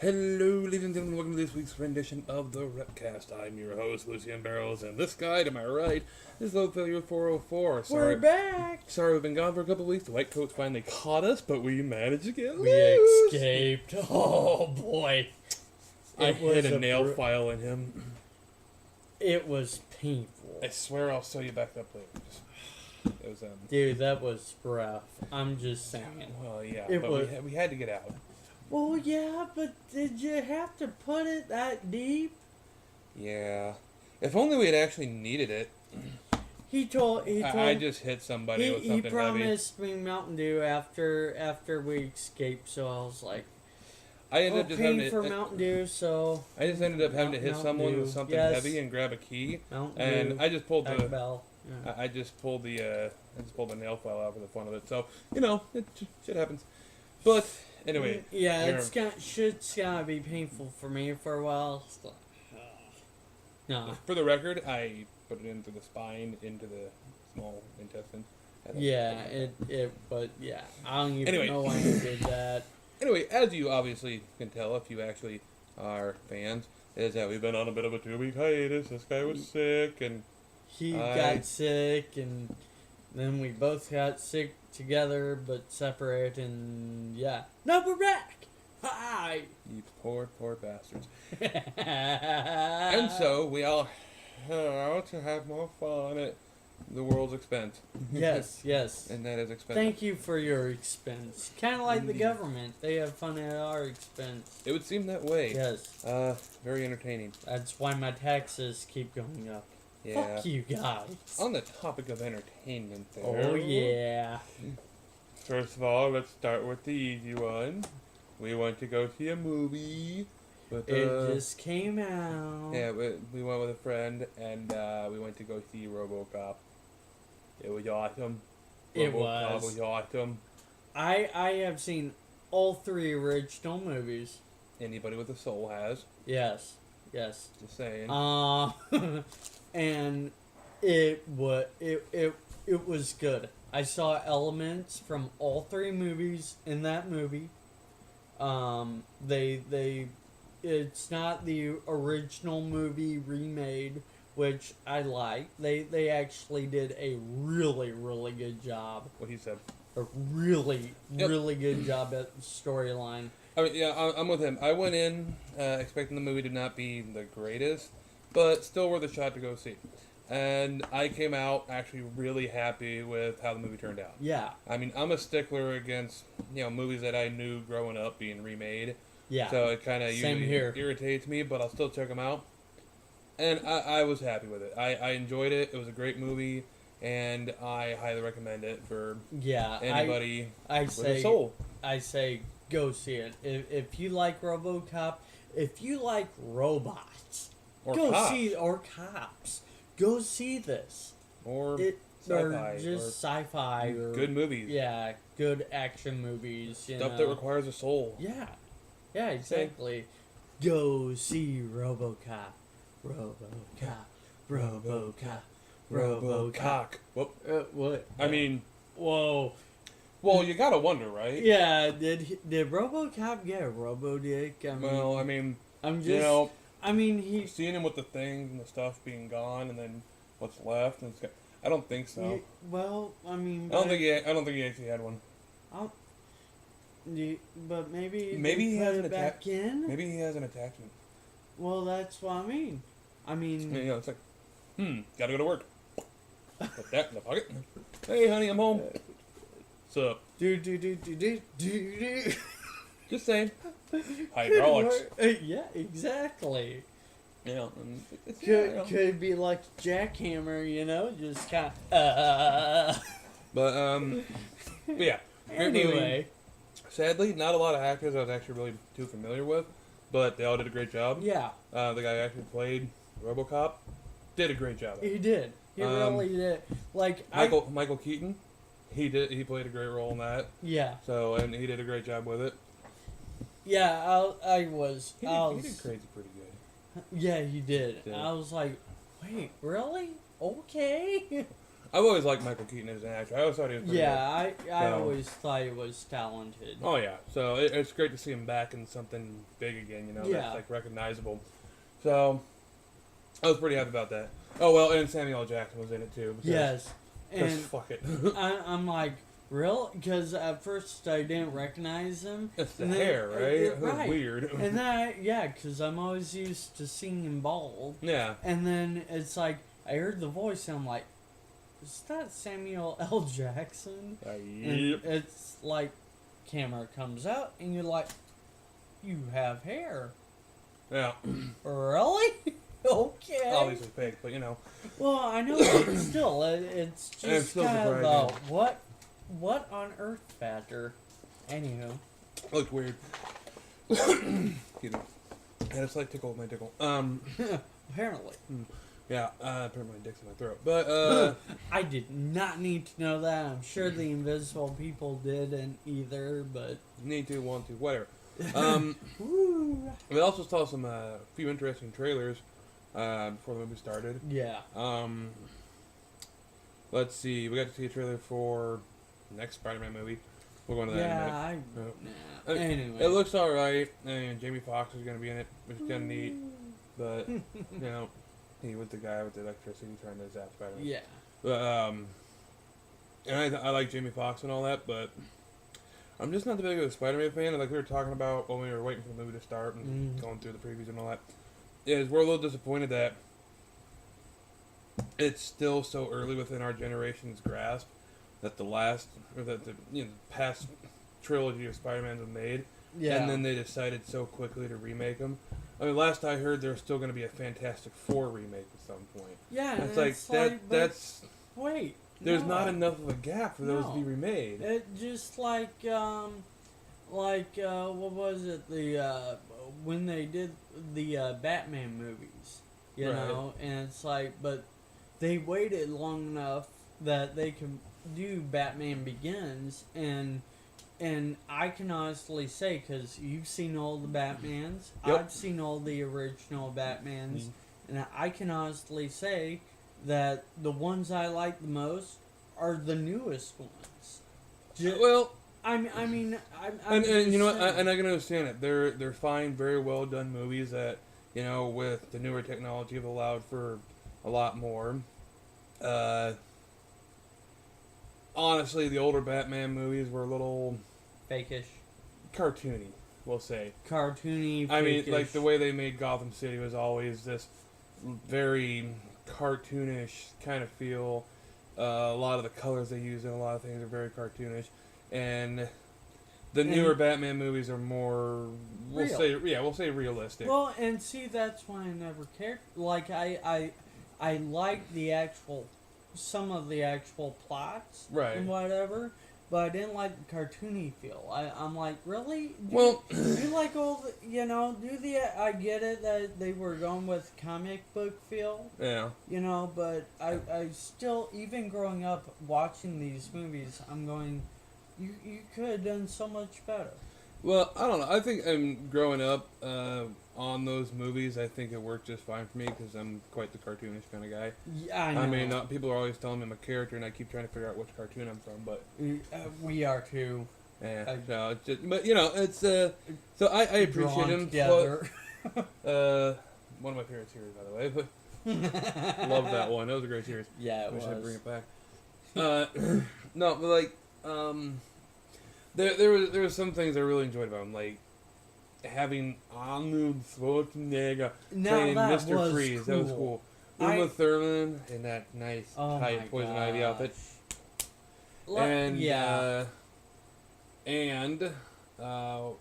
Hello, ladies and gentlemen, welcome to this week's rendition of the WREP Cast. I'm your host, Lucian Barrows, and this guy to my right is Load Failure 404. We're back! Sorry we've been gone for a couple of weeks. The White Coats finally caught us, but we managed to get We loose. escaped. Oh boy. I hit a nail file in him. It was painful. I swear I'll sew you back up later. It was, Dude, that was rough. I'm just saying. Well, yeah, It but was... we had to get out. Well, yeah, but did you have to put it that deep? Yeah. If only we had actually needed it. I just hit somebody with something he promised me Mountain Dew after we escaped, so I was like, I ended up just having for Mountain Dew, so I just ended up having to hit Mountain someone Dew. with something Yes. heavy and grab a key, Mountain and Dew, I just pulled the bell. Yeah. I just pulled the nail file out for the fun of it. So shit happens. But anyway, yeah, shit's gonna be painful for me for a while. No. For the record, I put it in through the spine into the small intestine. Yeah, but yeah, I don't even know why you did that. Anyway, as you obviously can tell, if you actually are fans, is that we've been on a bit of a 2-week hiatus. This guy was sick, and he got sick, and then we both got sick together, but separate, and yeah. No, we're back! Hi! You poor bastards. And so, we all out to have more fun at the world's expense. Yes. And that is expensive. Thank you for your expense. Kind of like the government. They have fun at our expense. It would seem that way. Yes. Very entertaining. That's why my taxes keep going up. Yeah. Fuck you guys. On the topic of entertainment there. Oh, yeah. First of all, let's start with the easy one. We went to go see a movie. With, it just came out. Yeah, we went with a friend, and we went to go see Robocop. It was awesome. Robocop was awesome. I have seen all 3 original movies. Anybody with a soul has. Yes. Just saying. And it was good. I saw elements from all 3 movies in that movie. It's not the original movie remade, which I like. They actually did a really, really good job. What he said. A really, really good job at the storyline. I mean, yeah, I'm with him. I went in expecting the movie to not be the greatest, but still worth a shot to go see. And I came out actually really happy with how the movie turned out. Yeah. I mean, I'm a stickler against, movies that I knew growing up being remade. Yeah. So it kind of usually irritates me, but I'll still check them out. And I was happy with it. I enjoyed it. It was a great movie, and I highly recommend it for anybody with a soul. I say go see it. If you like RoboCop, if you like robots, or cops, go see this. Or sci-fi. Or just sci-fi. Or good movies. Yeah, good action movies. Stuff that requires a soul. Yeah, exactly. Go see RoboCop. RoboCop. Whoop. What? I mean... Whoa. Well, you gotta wonder, right? Yeah, did RoboCop get a Robo-Dick? Seeing him with the things and the stuff being gone, and then what's left, and I don't think so. I don't think he actually had one. But maybe he has an back in. Maybe he has an attachment. Well, that's what I mean. It's like, gotta go to work. Put that in the pocket. Hey, honey, I'm home. What's up? Do. Just saying. Hydraulics. Yeah, exactly. Yeah. Could be like Jackhammer, just kind of. But yeah. Anyway. Sadly, not a lot of actors I was actually really too familiar with, but they all did a great job. Yeah. The guy who actually played RoboCop did a great job. He did. He really did. Like Michael Keaton, he played a great role in that. Yeah. So, and he did a great job with it. Yeah, he did crazy pretty good. Yeah, he did. Yeah. I was like, wait, really? Okay. I've always liked Michael Keaton as an actor. I always thought he was pretty good. I always thought he was talented. Oh, yeah. So it's great to see him back in something big again, that's, like, recognizable. So I was pretty happy about that. Oh, well, and Samuel L. Jackson was in it, too. Yes. And fuck it. I'm like, real? Because at first I didn't recognize him. It's the hair, right? Right. Weird. And then, because I'm always used to seeing him bald. Yeah. And then it's like, I heard the voice and I'm like, is that Samuel L. Jackson? Yep. And it's like, camera comes out and you're like, you have hair. Yeah. Really? Okay. Obviously fake, but Well, I know, but still, it's just still kind of surprising. what on earth factor? Anywho. Looked weird. Excuse me. I had a slight tickle with my tickle. Apparently. Yeah, apparently my dick's in my throat. But, I did not need to know that. I'm sure the invisible people didn't either, but... Need to, want to, whatever. We also saw some, few interesting trailers, before the movie started. Yeah. Let's see, we got to see a trailer for the next Spider-Man movie. We'll go into that in a minute. Anyway. It looks alright, and Jamie Foxx is going to be in it, which is kind of neat. But, he was the guy with the electricity trying to zap Spider-Man. Yeah. But, and I like Jamie Foxx and all that, but I'm just not the big of a Spider-Man fan. Like we were talking about when we were waiting for the movie to start and going through the previews and all that. Is we're a little disappointed that it's still so early within our generation's grasp that the past trilogy of Spider-Mans were made, and then they decided so quickly to remake them. I mean, last I heard, there's still going to be a Fantastic Four remake at some point. Yeah, it's like that's wait. There's not enough of a gap for those to be remade. It just like what was it? The when they did the Batman movies, you know, and it's like, but they waited long enough that they could do Batman Begins, and I can honestly say, because you've seen all the Batmans, I've seen all the original Batmans, and I can honestly say that the ones I like the most are the newest ones. I mean, you know what? And I can understand it. They're fine, very well done movies that with the newer technology have allowed for a lot more. Honestly, the older Batman movies were a little fakeish, cartoony. We'll say cartoony. I mean, like the way they made Gotham City was always this very cartoonish kind of feel. A lot of the colors they use in a lot of things are very cartoonish, and the newer Batman movies are more, we'll say realistic. Well, and see, that's why I never cared. Like I like some of the actual plots, and whatever, but I didn't like the cartoony feel. I'm like, really? Do you like all the, I get it that they were going with comic book feel. Yeah. But I still, even growing up watching these movies, I'm going, you could have done so much better. Well, I don't know. I think growing up on those movies, I think it worked just fine for me because I'm quite the cartoonish kind of guy. Yeah, I know. I mean, people are always telling me I'm a character, and I keep trying to figure out which cartoon I'm from. But we are too. Yeah. So it's just, but it's so I appreciate him. Together. One of my favorite series, by the way. But love that one. That was a great series. Yeah, it was. Wish I'd bring it back. No, but like There was some things I really enjoyed about him, like having Arnold Schwarzenegger playing Mr. Freeze. Cool. That was cool. Uma Thurman in that nice tight Poison Ivy outfit. And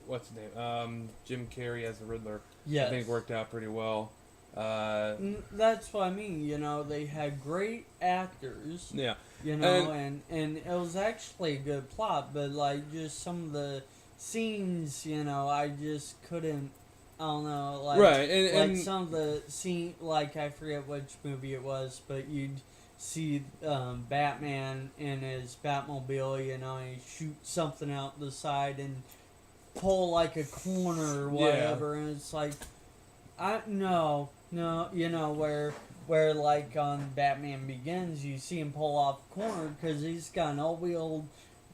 what's his name? Jim Carrey as the Riddler. Yes. I think worked out pretty well. That's what I mean. They had great actors. Yeah. And it was actually a good plot, but like just some of the scenes, I just couldn't. I don't know, like and some of the scene, like I forget which movie it was, but you'd see Batman in his Batmobile, and he shoots something out the side and pull like a corner or whatever, and it's like, where Where, like, on Batman Begins, you see him pull off a corner because he's got an all-wheel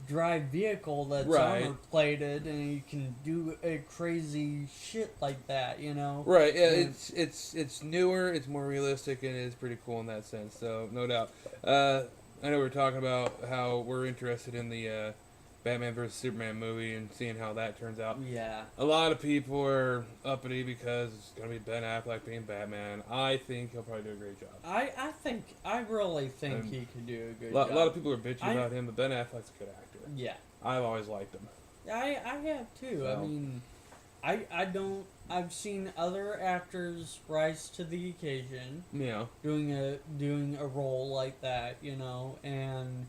drive vehicle that's armor-plated, and you can do a crazy shit like that, you know? Right, yeah, and it's newer, it's more realistic, and it's pretty cool in that sense, so no doubt. I know we were talking about how we're interested in the Batman vs. Superman movie and seeing how that turns out. Yeah. A lot of people are uppity because it's going to be Ben Affleck being Batman. I think he'll probably do a great job. I really think he could do a good job. A lot of people are bitchy about him, but Ben Affleck's a good actor. Yeah. I've always liked him. I have too. So. I mean, I've seen other actors rise to the occasion. Yeah. Doing a role like that, you know, and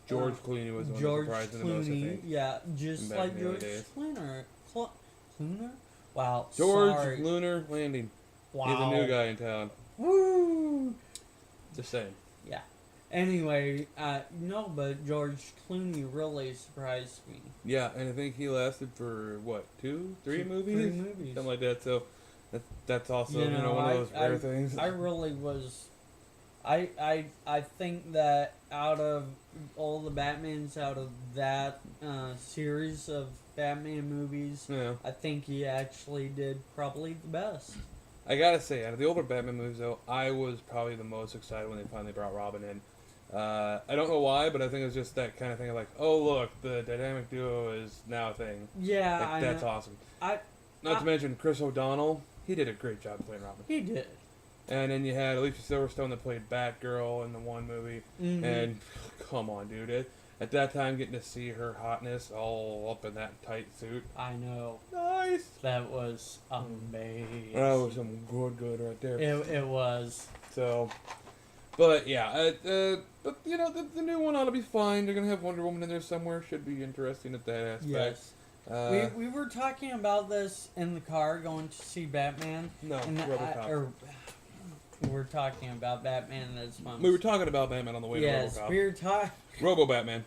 George Clooney was one who surprised me the most, I think. Yeah, just like George Clooney. Clooney? Wow. George Lunar Landing. Wow. He's a new guy in town. Woo! Just saying. Yeah. Anyway, no, but George Clooney really surprised me. Yeah, and I think he lasted for, what, 3 movies? 3 movies. Something like that, so that's also, one of those rare things. I really was... I think that out of all the Batmans, out of that series of Batman movies, I think he actually did probably the best. I gotta say, out of the older Batman movies, though, I was probably the most excited when they finally brought Robin in. I don't know why, but I think it was just that kind of thing of like, oh, look, the dynamic duo is now a thing. Yeah, like, that's awesome. Not to mention Chris O'Donnell. He did a great job playing Robin. He did. And then you had Alicia Silverstone that played Batgirl in the one movie. Mm-hmm. And come on, dude. At that time, getting to see her hotness all up in that tight suit. I know. Nice. That was amazing. That was some good right there. It was. So, but yeah, but you know, the new one ought to be fine. They're gonna have Wonder Woman in there somewhere. Should be interesting at that aspect. Yes. We were talking about this in the car going to see Batman. No, Robocop. We were talking about Batman this month. We were talking about Batman on the way to Robocop. Yes, we were talking... Robo-Batman.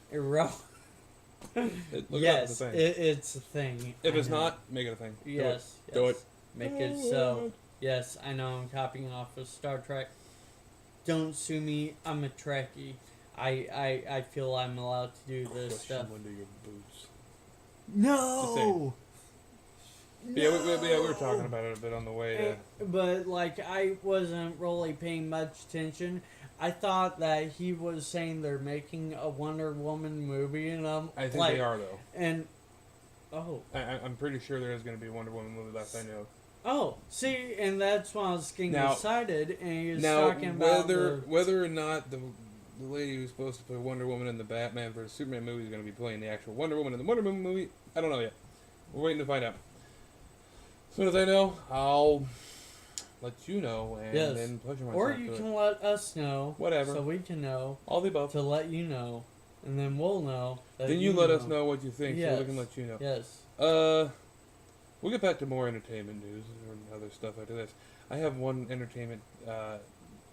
Yes, it's a thing. If it's not, make it a thing. Yes. Do it. Make it so. Yes, I know I'm copying off of Star Trek. Don't sue me. I'm a Trekkie. I feel I'm allowed to do this stuff. Under your boots. No! Yeah, we were talking about it a bit on the way to... But, like, I wasn't really paying much attention. I thought that he was saying they're making a Wonder Woman movie, and I think they are, though. And... I'm pretty sure there is going to be a Wonder Woman movie, last I know. Oh, see, and that's why I was getting excited, and he was talking about whether or not the lady who's supposed to play Wonder Woman in the Batman vs. Superman movie is going to be playing the actual Wonder Woman in the Wonder Woman movie, I don't know yet. We're waiting to find out. As soon as I know, I'll let you know and then pleasure myself. Or you can let us know. Whatever. So we can know. All the above. To let you know. And then we'll know. Then you let us know what you think so we can let you know. Yes. We'll get back to more entertainment news and other stuff after this. I have one entertainment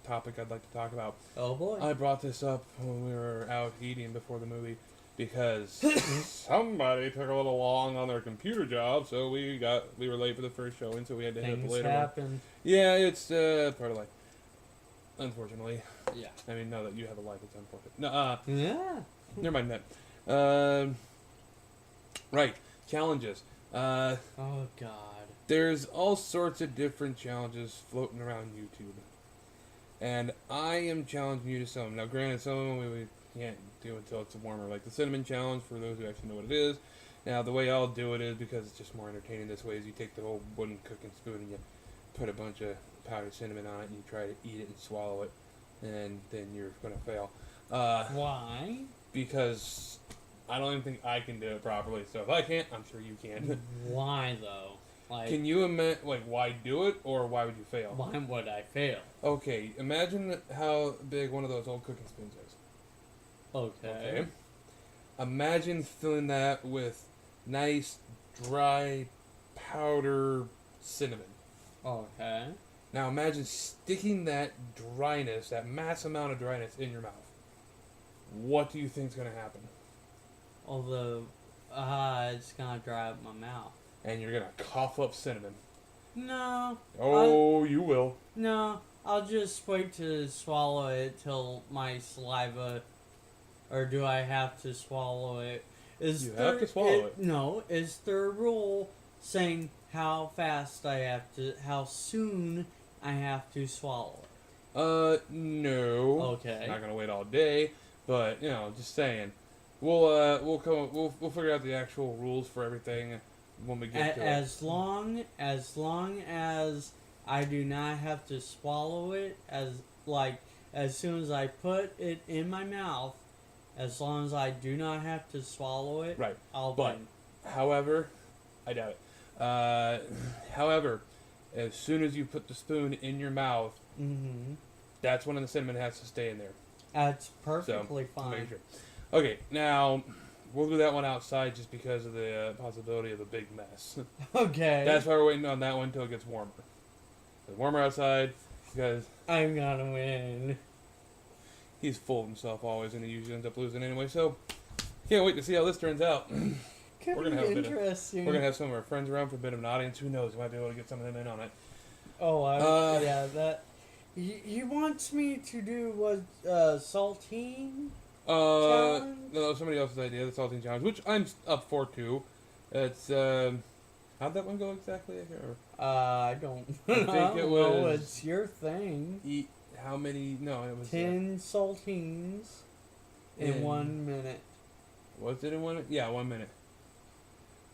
topic I'd like to talk about. Oh boy. I brought this up when we were out eating before the movie. Because somebody took a little long on their computer job, so we were late for the first showing, so we had to hit up later. Things happen. Yeah, it's part of life. Unfortunately. Yeah. I mean, now that you have a life, it's unfortunate. No, yeah. Never mind that. Right. Challenges. Oh God. There's all sorts of different challenges floating around YouTube, and I am challenging you to some. Now, granted, some of them we can't do until it's warmer, like the cinnamon challenge for those who actually know what it is. Now, the way I'll do it is because it's just more entertaining this way. Is you take the whole wooden cooking spoon and you put a bunch of powdered cinnamon on it, and you try to eat it and swallow it, and then you're gonna fail. Why? Because I don't even think I can do it properly. So if I can't, I'm sure you can. Why though? Like, can you imagine, like, why do it, or why would you fail? Why would I fail? Okay, imagine how big one of those old cooking spoons is. Okay. Imagine filling that with nice, dry, powder cinnamon. Okay. Now imagine sticking that dryness, that mass amount of dryness in your mouth. What do you think's going to happen? Although, it's going to dry up my mouth. And you're going to cough up cinnamon. No. Oh, you will. No. I'll just wait to swallow it till my saliva, or do I have to swallow it? You have to swallow it. No, is there a rule saying how soon I have to swallow it? No. Okay. Not gonna wait all day, but just saying. We'll figure out the actual rules for everything when we get to it. As long as I do not have to swallow it, as soon as I put it in my mouth, as long as I do not have to swallow it, right. I'll but, drink. However, I doubt it. However, as soon as you put the spoon in your mouth, that's when the cinnamon has to stay in there. That's perfectly fine. Make sure. Okay, now we'll do that one outside just because of the possibility of a big mess. Okay. That's why we're waiting on that one until it gets warmer. It's warmer outside because I'm gonna win. He's full of himself always, and he usually ends up losing anyway. So can't wait to see how this turns out. Could we're gonna be have interesting. We're gonna have some of our friends around for a bit of an audience. Who knows? We might be able to get some of them in on it. Oh, yeah, that. He wants me to do what saltine. Challenge? No, somebody else's idea, the saltine challenge, which I'm up for too. It's how'd that one go exactly? I don't know. I think it was. Well, it's your thing. Eat how many? No, it was 10 saltines in 1 minute. Was it in 1 minute? Yeah, 1 minute.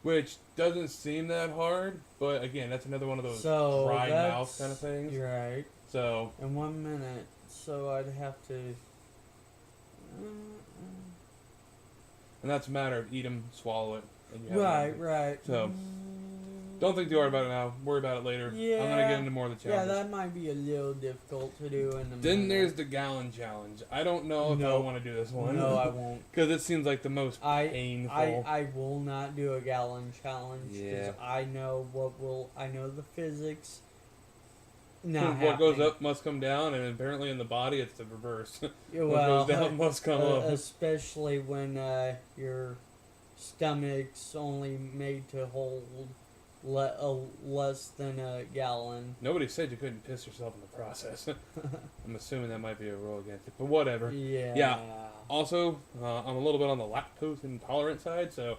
Which doesn't seem that hard, but again, that's another one of those dry mouth kind of things. You're right. So in 1 minute, so I'd have to. And that's a matter of eat them, swallow it, and you have right. So don't think too hard about it now. Worry about it later. Yeah. I'm gonna get into more of the challenges. Yeah, that might be a little difficult to do in the. Then there's the gallon challenge. I don't know if I want to do this one. No, I won't. Because it seems like the most painful. I will not do a gallon challenge because I know the physics. What goes up must come down, and apparently in the body it's the reverse. Well, what goes down must come up. Especially when your stomach's only made to hold less than a gallon. Nobody said you couldn't piss yourself in the process. I'm assuming that might be a rule against it, but whatever. Yeah. Also, I'm a little bit on the lactose intolerant side, so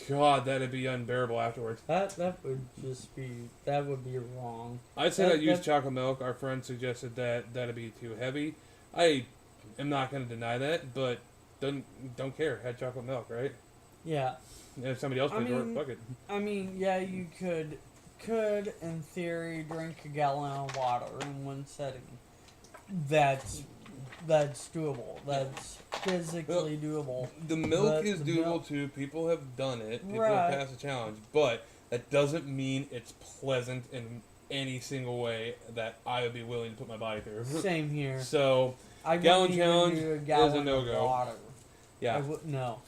God, that'd be unbearable afterwards. That would be wrong. I said I'd use chocolate milk. Our friend suggested that'd be too heavy. I am not going to deny that, but don't care. Had chocolate milk, right? Yeah. And if somebody else paid for it, fuck it. I mean, yeah, you could in theory drink a gallon of water in one setting. That's doable. That's physically doable. The milk is doable too. People have done it. People have passed the challenge. But that doesn't mean it's pleasant in any single way that I would be willing to put my body through. Same here. So, gallon challenge is a no-go. Yeah. No.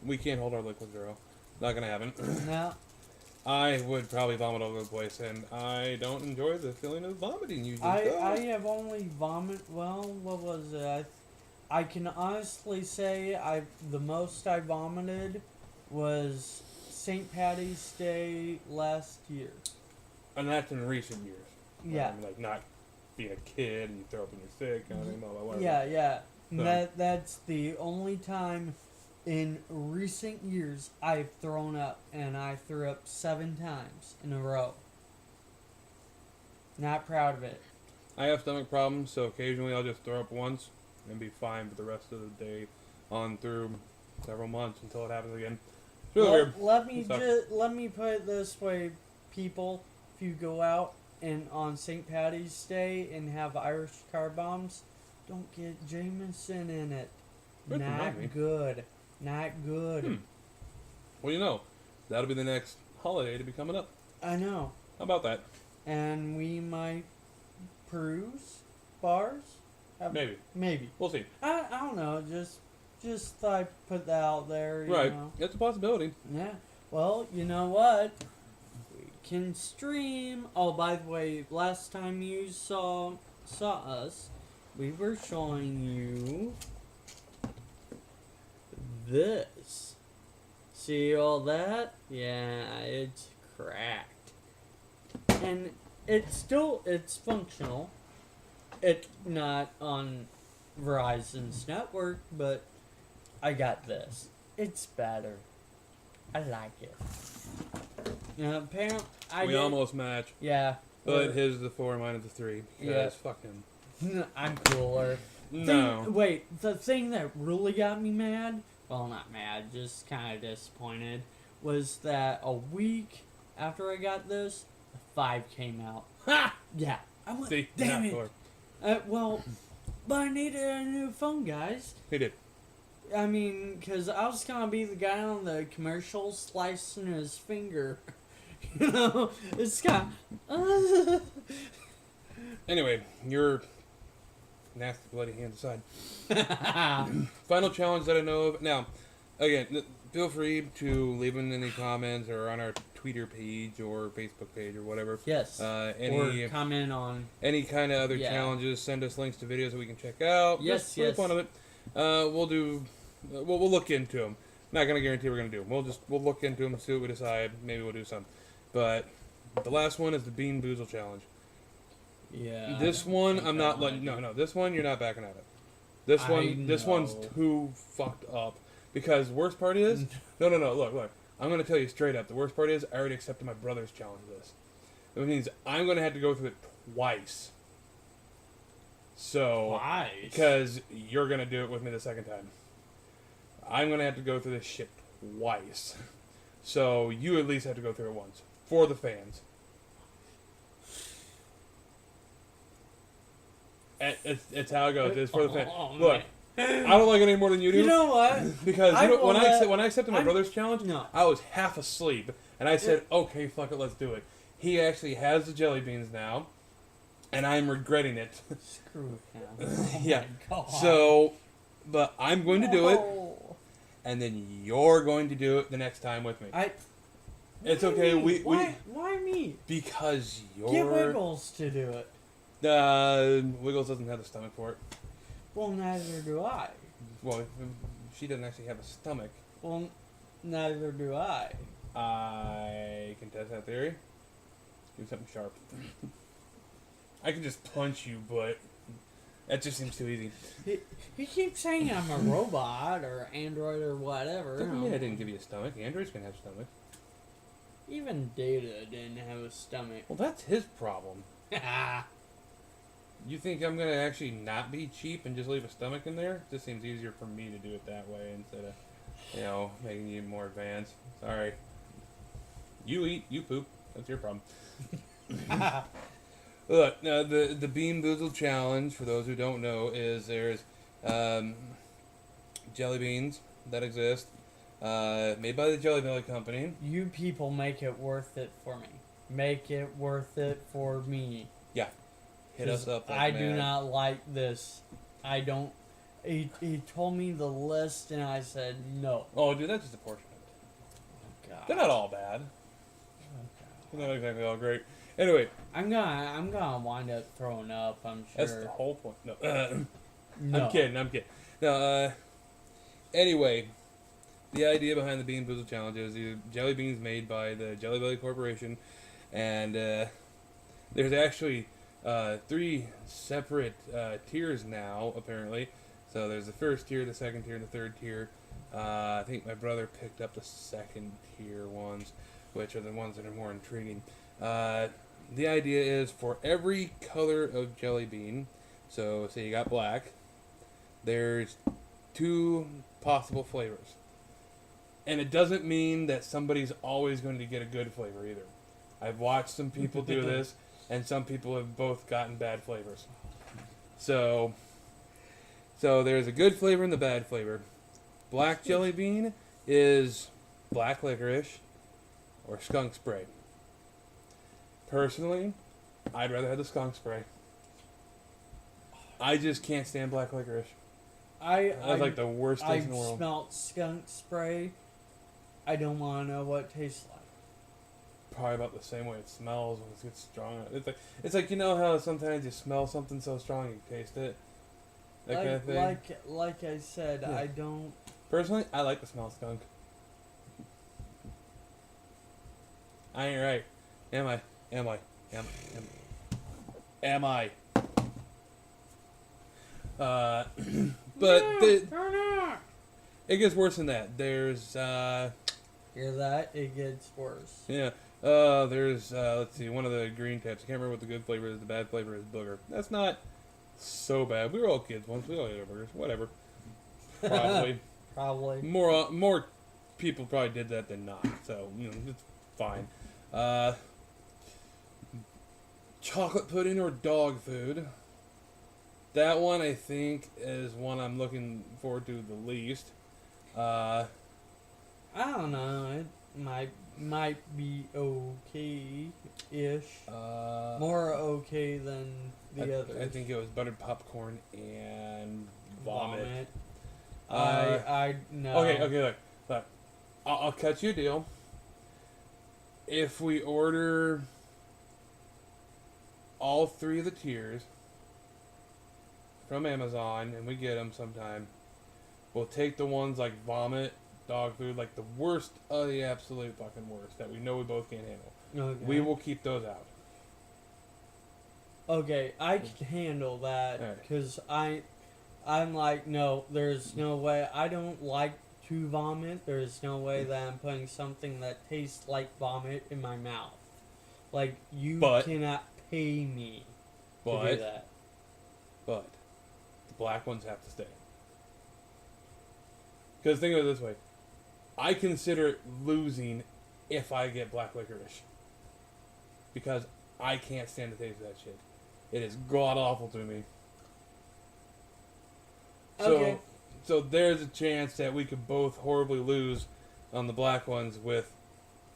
We can't hold our liquid zero. Not going to happen. No. I would probably vomit all over the place, and I don't enjoy the feeling of vomiting usually. I have only vomit. Well, what was it? I can honestly say the most I vomited was St. Patty's Day last year. And that's in recent years. Yeah. Like not being a kid and you throw up and you're sick. Kind of thing, blah, blah, whatever. Yeah. So. That's the only time in recent years I've thrown up, and I threw up 7 times in a row. Not proud of it. I have stomach problems, so occasionally I'll just throw up once and be fine for the rest of the day on through several months until it happens again. It's really weird. Let me put it this way, people. If you go out and on St. Patty's Day and have Irish car bombs, don't get Jameson in it. Not good. Not good. Well, that'll be the next holiday to be coming up. I know. How about that? And we might peruse bars. Maybe. We'll see. I don't know. Just thought I'd put that out there. Right. You know. It's a possibility. Yeah. Well, you know what? We can stream. Oh, by the way, last time you saw us, we were showing you this. See all that? Yeah, it's cracked. And it's functional. It's not on Verizon's network, but I got this. It's better. I like it. Apparently, we almost match. Yeah. But his is the 4, mine is the 3. Yeah. Fuck him. I'm cooler. No. Wait, the thing that really got me mad, well, not mad, just kind of disappointed, was that a week after I got this, the 5 came out. Ha! Yeah. I went, See, damn it. Well, but I needed a new phone, guys. He did. I mean, because I was going to be the guy on the commercial slicing his finger. You know, it's kind of... Anyway, your nasty bloody hands aside. Final challenge that I know of. Now, again, feel free to leave in any comments or on our Twitter page or Facebook page or whatever. Yes. Or comment on any kind of other challenges. Send us links to videos that we can check out. Yes, Just fun of it. We'll look into them. Not gonna guarantee we're gonna do them. We'll look into them and see what we decide. Maybe we'll do some. But the last one is the Bean Boozle challenge. Yeah. This one I'm not letting. No. This one you're not backing out of. This one's too fucked up. Because worst part is no. Look. I'm gonna tell you straight up. The worst part is I already accepted my brother's challenge of this. That means I'm gonna have to go through it twice. So, because you're gonna do it with me the second time, I'm gonna have to go through this shit twice. So you at least have to go through it once for the fans. It's how it goes. It's for the fans. Look, I don't like it any more than you do. You know what? Because when I accepted my brother's challenge, I was half asleep, and I said, "Okay, fuck it, let's do it." He actually has the jelly beans now. And I'm regretting it. Screw him. Yeah. So, but I'm going to do it, and then you're going to do it the next time with me. It's okay. Why me? Because you're. Get Wiggles to do it. Wiggles doesn't have the stomach for it. Well, neither do I. Well, she doesn't actually have a stomach. Well, neither do I. I can test that theory. Do something sharp. I can just punch you, but that just seems too easy. He keeps saying I'm a robot or android or whatever. Doesn't mean I didn't give you a stomach. Androids can have stomachs. Even Data didn't have a stomach. Well, that's his problem. You think I'm going to actually not be cheap and just leave a stomach in there? It just seems easier for me to do it that way instead of, making you more advanced. Sorry. You eat, you poop. That's your problem. Look, the Bean Boozle challenge, for those who don't know, is there's jelly beans that exist, made by the Jelly Belly Company. You people make it worth it for me. Make it worth it for me. Yeah. Hit us up. I do not like this. I don't. He told me the list, and I said no. Oh, dude, that's just a portion of it. Oh, God. They're not all bad. Oh, they're not exactly all great. Anyway, I'm gonna wind up throwing up. I'm sure. That's the whole point. No, no. I'm kidding. No. Anyway, the idea behind the Bean Boozle Challenge is the jelly beans made by the Jelly Belly Corporation, and there's actually 3 separate tiers now, apparently. So there's the first tier, the second tier, and the third tier. I think my brother picked up the second tier ones, which are the ones that are more intriguing. The idea is for every color of jelly bean, so say you got black, there's 2 possible flavors. And it doesn't mean that somebody's always going to get a good flavor either. I've watched some people do this, and some people have both gotten bad flavors. So there's a good flavor and the bad flavor. Black jelly bean is black licorice or skunk spray. Personally, I'd rather have the skunk spray. I just can't stand black licorice. That's like the worst taste in the world. I smelled skunk spray. I don't want to know what it tastes like. Probably about the same way it smells when it gets strong. It's like you know how sometimes you smell something so strong you taste it? That kind of thing? Like I said, yeah. I don't... Personally, I like the smell of skunk. I ain't right. Am I? Am I? But it gets worse than that. There's Hear that? It gets worse. Yeah. There's let's see, one of the green tabs. I can't remember what the good flavor is. The bad flavor is booger. That's not so bad. We were all kids once. We all ate our burgers. Whatever. Probably. Probably. More people probably did that than not. So it's fine. Chocolate pudding or dog food. That one I think is one I'm looking forward to the least. I don't know. It might be okay-ish. More okay than the others. I think it was buttered popcorn and vomit. I no. Okay. Look. I'll cut you a deal. If we order all 3 of the tiers from Amazon and we get them sometime, we'll take the ones like vomit, dog food, like the worst of the absolute fucking worst that we know we both can't handle. Okay. We will keep those out. Okay, I can handle that because I'm like, no, there's no way. I don't like to vomit. There's no way that I'm putting something that tastes like vomit in my mouth. Like, you cannot pay me to do that. But the black ones have to stay. Because think of it this way. I consider it losing if I get black licorice. Because I can't stand the taste of that shit. It is god-awful to me. Okay. So there's a chance that we could both horribly lose on the black ones with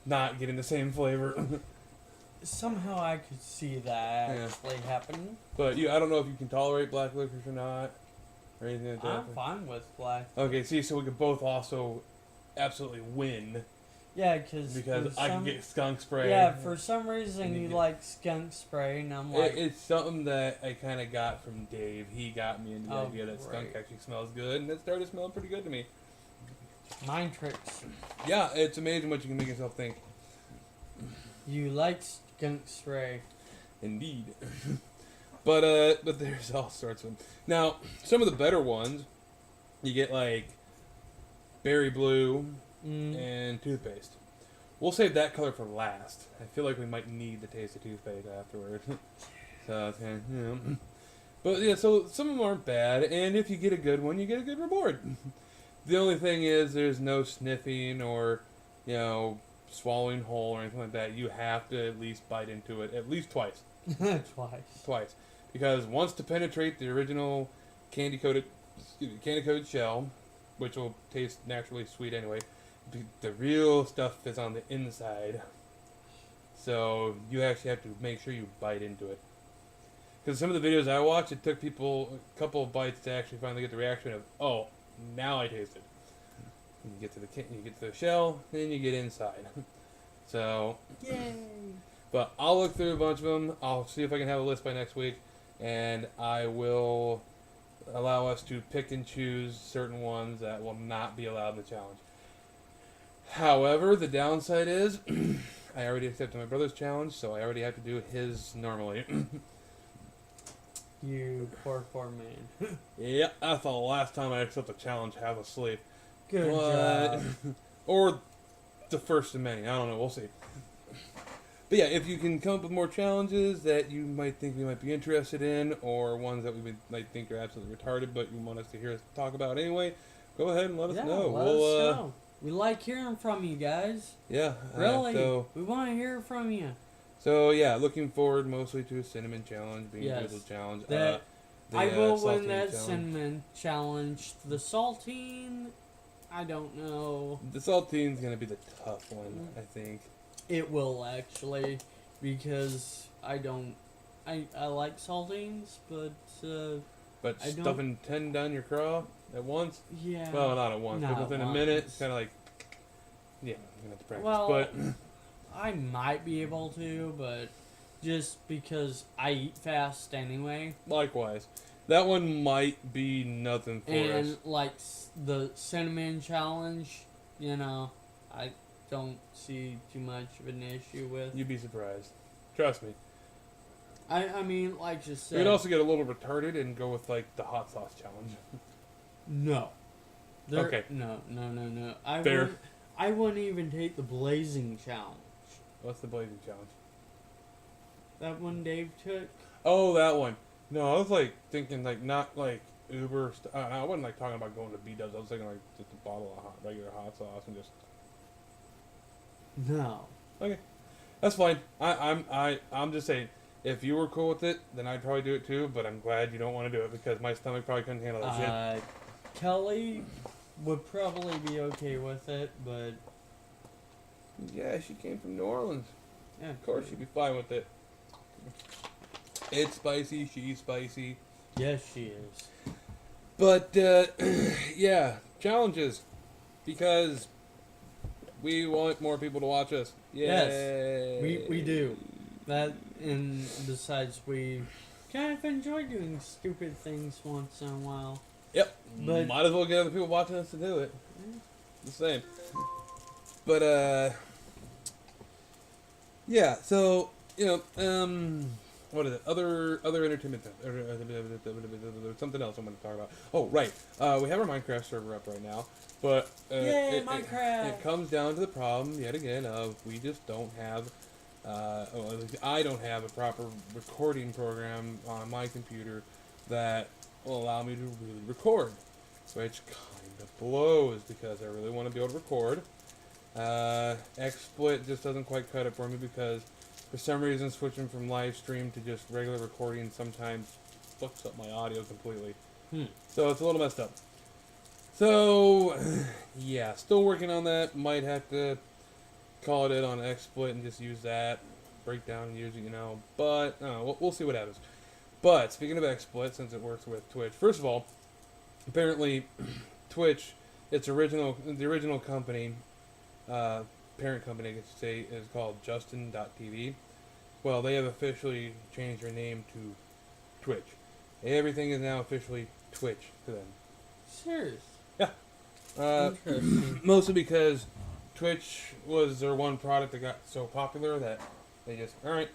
not getting the same flavor. Somehow I could see that actually happening. But I don't know if you can tolerate black licorice or not. Or anything like that. I'm fine with black. Okay, see, so we could both also absolutely win. Yeah, because I can get skunk spray. Yeah, for some reason you like skunk spray, and I'm like... It's something that I kind of got from Dave. He got me into the idea that skunk actually smells good, and it started smelling pretty good to me. Mind tricks. Yeah, it's amazing what you can make yourself think. You like skunk spray. Indeed. But there's all sorts of them. Now, some of the better ones, you get like berry blue and toothpaste. We'll save that color for last. I feel like we might need the taste of toothpaste afterward. So, But yeah, so some of them aren't bad, and if you get a good one, you get a good reward. The only thing is there's no sniffing or, swallowing whole or anything like that. You have to at least bite into it at least twice. Twice. Because once to penetrate the original candy-coated shell, which will taste naturally sweet anyway, the real stuff is on the inside. So you actually have to make sure you bite into it. Because some of the videos I watched, it took people a couple of bites to actually finally get the reaction of, oh, now I taste it. And you get to the shell, then you get inside. So, yay! But I'll look through a bunch of them. I'll see if I can have a list by next week, and I will allow us to pick and choose certain ones that will not be allowed in the challenge. However, the downside is I already accepted my brother's challenge, so I already have to do his normally. You poor man. Yeah, that's the last time I accept a challenge half asleep. Good job. Or the first of many. I don't know. We'll see. But yeah, if you can come up with more challenges that you might think we might be interested in, or ones that we might think are absolutely retarded, but you want us to hear us talk about anyway, go ahead and let us know. Let us know. We like hearing from you guys. Yeah. Really? We want to hear from you. So yeah, looking forward mostly to a cinnamon challenge, being a doodle challenge. I will win that cinnamon challenge. The saltine, I don't know. The saltine's gonna be the tough one, I think. It will actually, because I like saltines, but stuffing 10 down your craw at once? Yeah. Well, not at once, but within a minute, it's kind of like, yeah, I'm going to have to practice. Well, but I might be able to, but just because I eat fast anyway. Likewise. That one might be nothing for us. And, like, the cinnamon challenge, I don't see too much of an issue with. You'd be surprised. Trust me. I mean, like you said. We'd also get a little retarded and go with, like, the hot sauce challenge. No. Okay. No. Fair. I wouldn't even take the blazing challenge. What's the blazing challenge? That one Dave took? Oh, that one. No, I was, like, thinking, like, not, like, Uber. I wasn't, like, talking about going to B-dubs. I was thinking, like, just a bottle of regular hot sauce and just... No. Okay. That's fine. I'm just saying, if you were cool with it, then I'd probably do it too, but I'm glad you don't want to do it because my stomach probably couldn't handle that shit. Kelly would probably be okay with it, but... Yeah, she came from New Orleans. Yeah, of course she'd be fine with it. It's spicy, she's spicy. Yes, she is. But, yeah, challenges. Because we want more people to watch us. Yay. Yes, we do. That, and besides, we kind of enjoy doing stupid things once in a while. Yep. But might as well get other people watching us to do it. The same. But, yeah, so, you know, what is it? Other entertainment stuff. Something else I'm going to talk about. Oh, right. We have our Minecraft server up right now. But Yay, Minecraft! It comes down to the problem, yet again, of we just don't have, I don't have a proper recording program on my computer that will allow me to really record. Which kind of blows, because I really want to be able to record. XSplit just doesn't quite cut it for me, because for some reason switching from live stream to just regular recording sometimes fucks up my audio completely. So it's a little messed up. So, yeah, still working on that. Might have to call it in on XSplit and just use that. Break down and use it, you know. But, we'll see what happens. But, speaking of XSplit, since it works with Twitch, first of all, apparently, Twitch, the original company, parent company, I guess you say, is called Justin.tv. Well, they have officially changed their name to Twitch. Everything is now officially Twitch to them. Serious? Yeah. Mostly because Twitch was their one product that got so popular that they just, alright,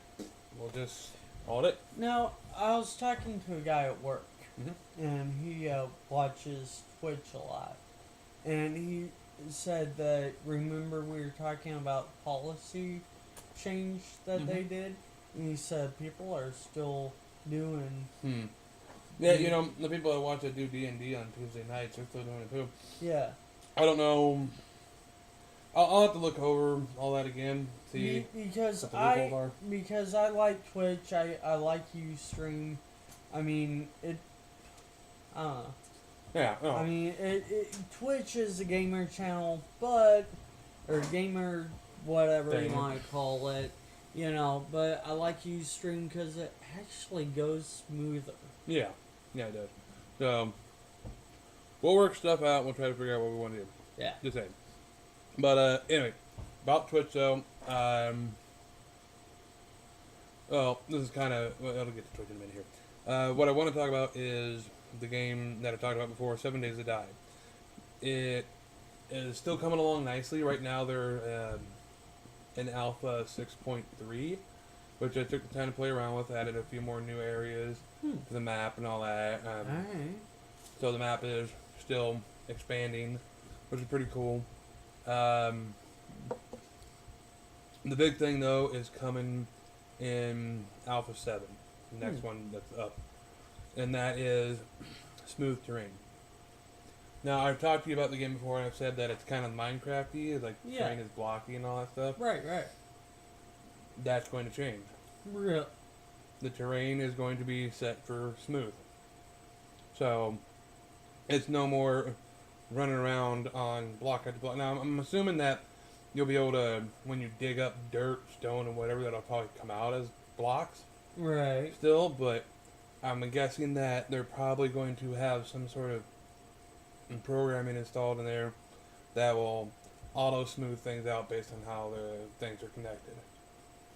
we'll just call it. Now, I was talking to a guy at work, and he watches Twitch a lot. And he said that, remember we were talking about policy change that they did? And he said people are still doing... Yeah, you know, the people that watch that do D&D on Tuesday nights are still doing it too. Yeah. I don't know. I'll have to look over all that again. See because I like Twitch. I like Ustream. I mean it. Yeah. Oh. I mean Twitch is a gamer channel, or gamer whatever you want to call it. You know, but I like Ustream because it actually goes smoother. Yeah. Yeah, it does. So, we'll work stuff out. We'll try to figure out what we want to do. Yeah. Just saying. But, anyway. About Twitch, though. Well, this is kind of... Well, I'll get to Twitch in a minute here. What I want to talk about is the game that I talked about before, 7 Days to Die. It is still coming along nicely. Right now, they're in Alpha 6.3. Which I took the time to play around with, added a few more new areas to the map and all that. So the map is still expanding, which is pretty cool. The big thing, though, is coming in Alpha 7, the next one that's up. And that is smooth terrain. Now, I've talked to you about the game before, and I've said that it's kind of Minecraft-y, like the terrain is blocky and all that stuff. Right. That's going to change. Real. The terrain is going to be set for smooth. So, it's no more running around on block after block. Now, I'm assuming that you'll be able to, when you dig up dirt, stone, and whatever, that'll probably come out as blocks. Right. Still, but I'm guessing that they're probably going to have some sort of programming installed in there that will auto-smooth things out based on how the things are connected.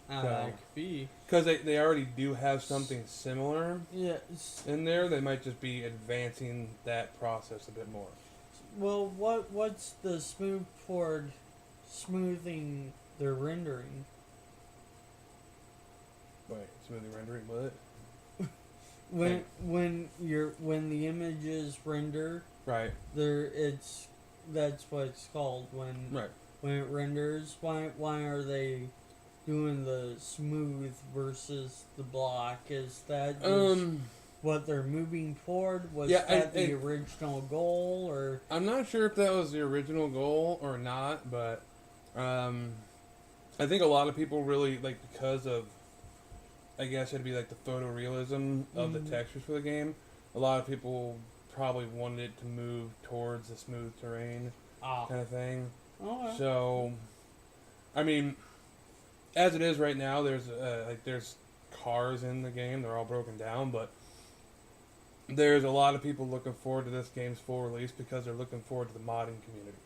That could be. Because they already do have something similar in there. They might just be advancing that process a bit more. Well, what's the smooth toward smoothing their rendering? Wait, smoothly rendering, but when the image is rendered, right, that's what it's called right. when it renders. Why are they doing the smooth versus the block? Is that just what they're moving toward? Was that the original goal, or I'm not sure if that was the original goal or not, but I think a lot of people really like, because of, I guess it'd be like the photorealism of the textures for the game. A lot of people probably wanted it to move towards the smooth terrain kind of thing. Okay. So, I mean, as it is right now, there's cars in the game. They're all broken down, but there's a lot of people looking forward to this game's full release because they're looking forward to the modding community.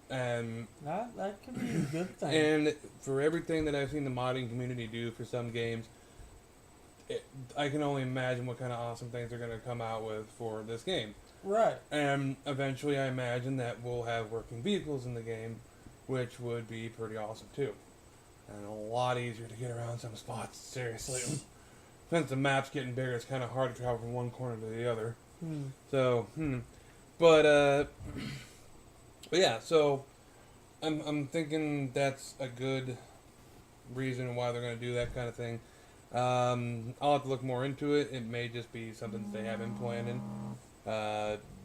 And that could be a good thing. And for everything that I've seen the modding community do for some games, I can only imagine what kind of awesome things they're going to come out with for this game. Right. And eventually I imagine that we'll have working vehicles in the game, which would be pretty awesome too. And a lot easier to get around some spots, seriously. Since the map's getting bigger, it's kind of hard to travel from one corner to the other. So, But yeah, so I'm thinking that's a good reason why they're going to do that kind of thing. I'll have to look more into it. It may just be something that they have been planning.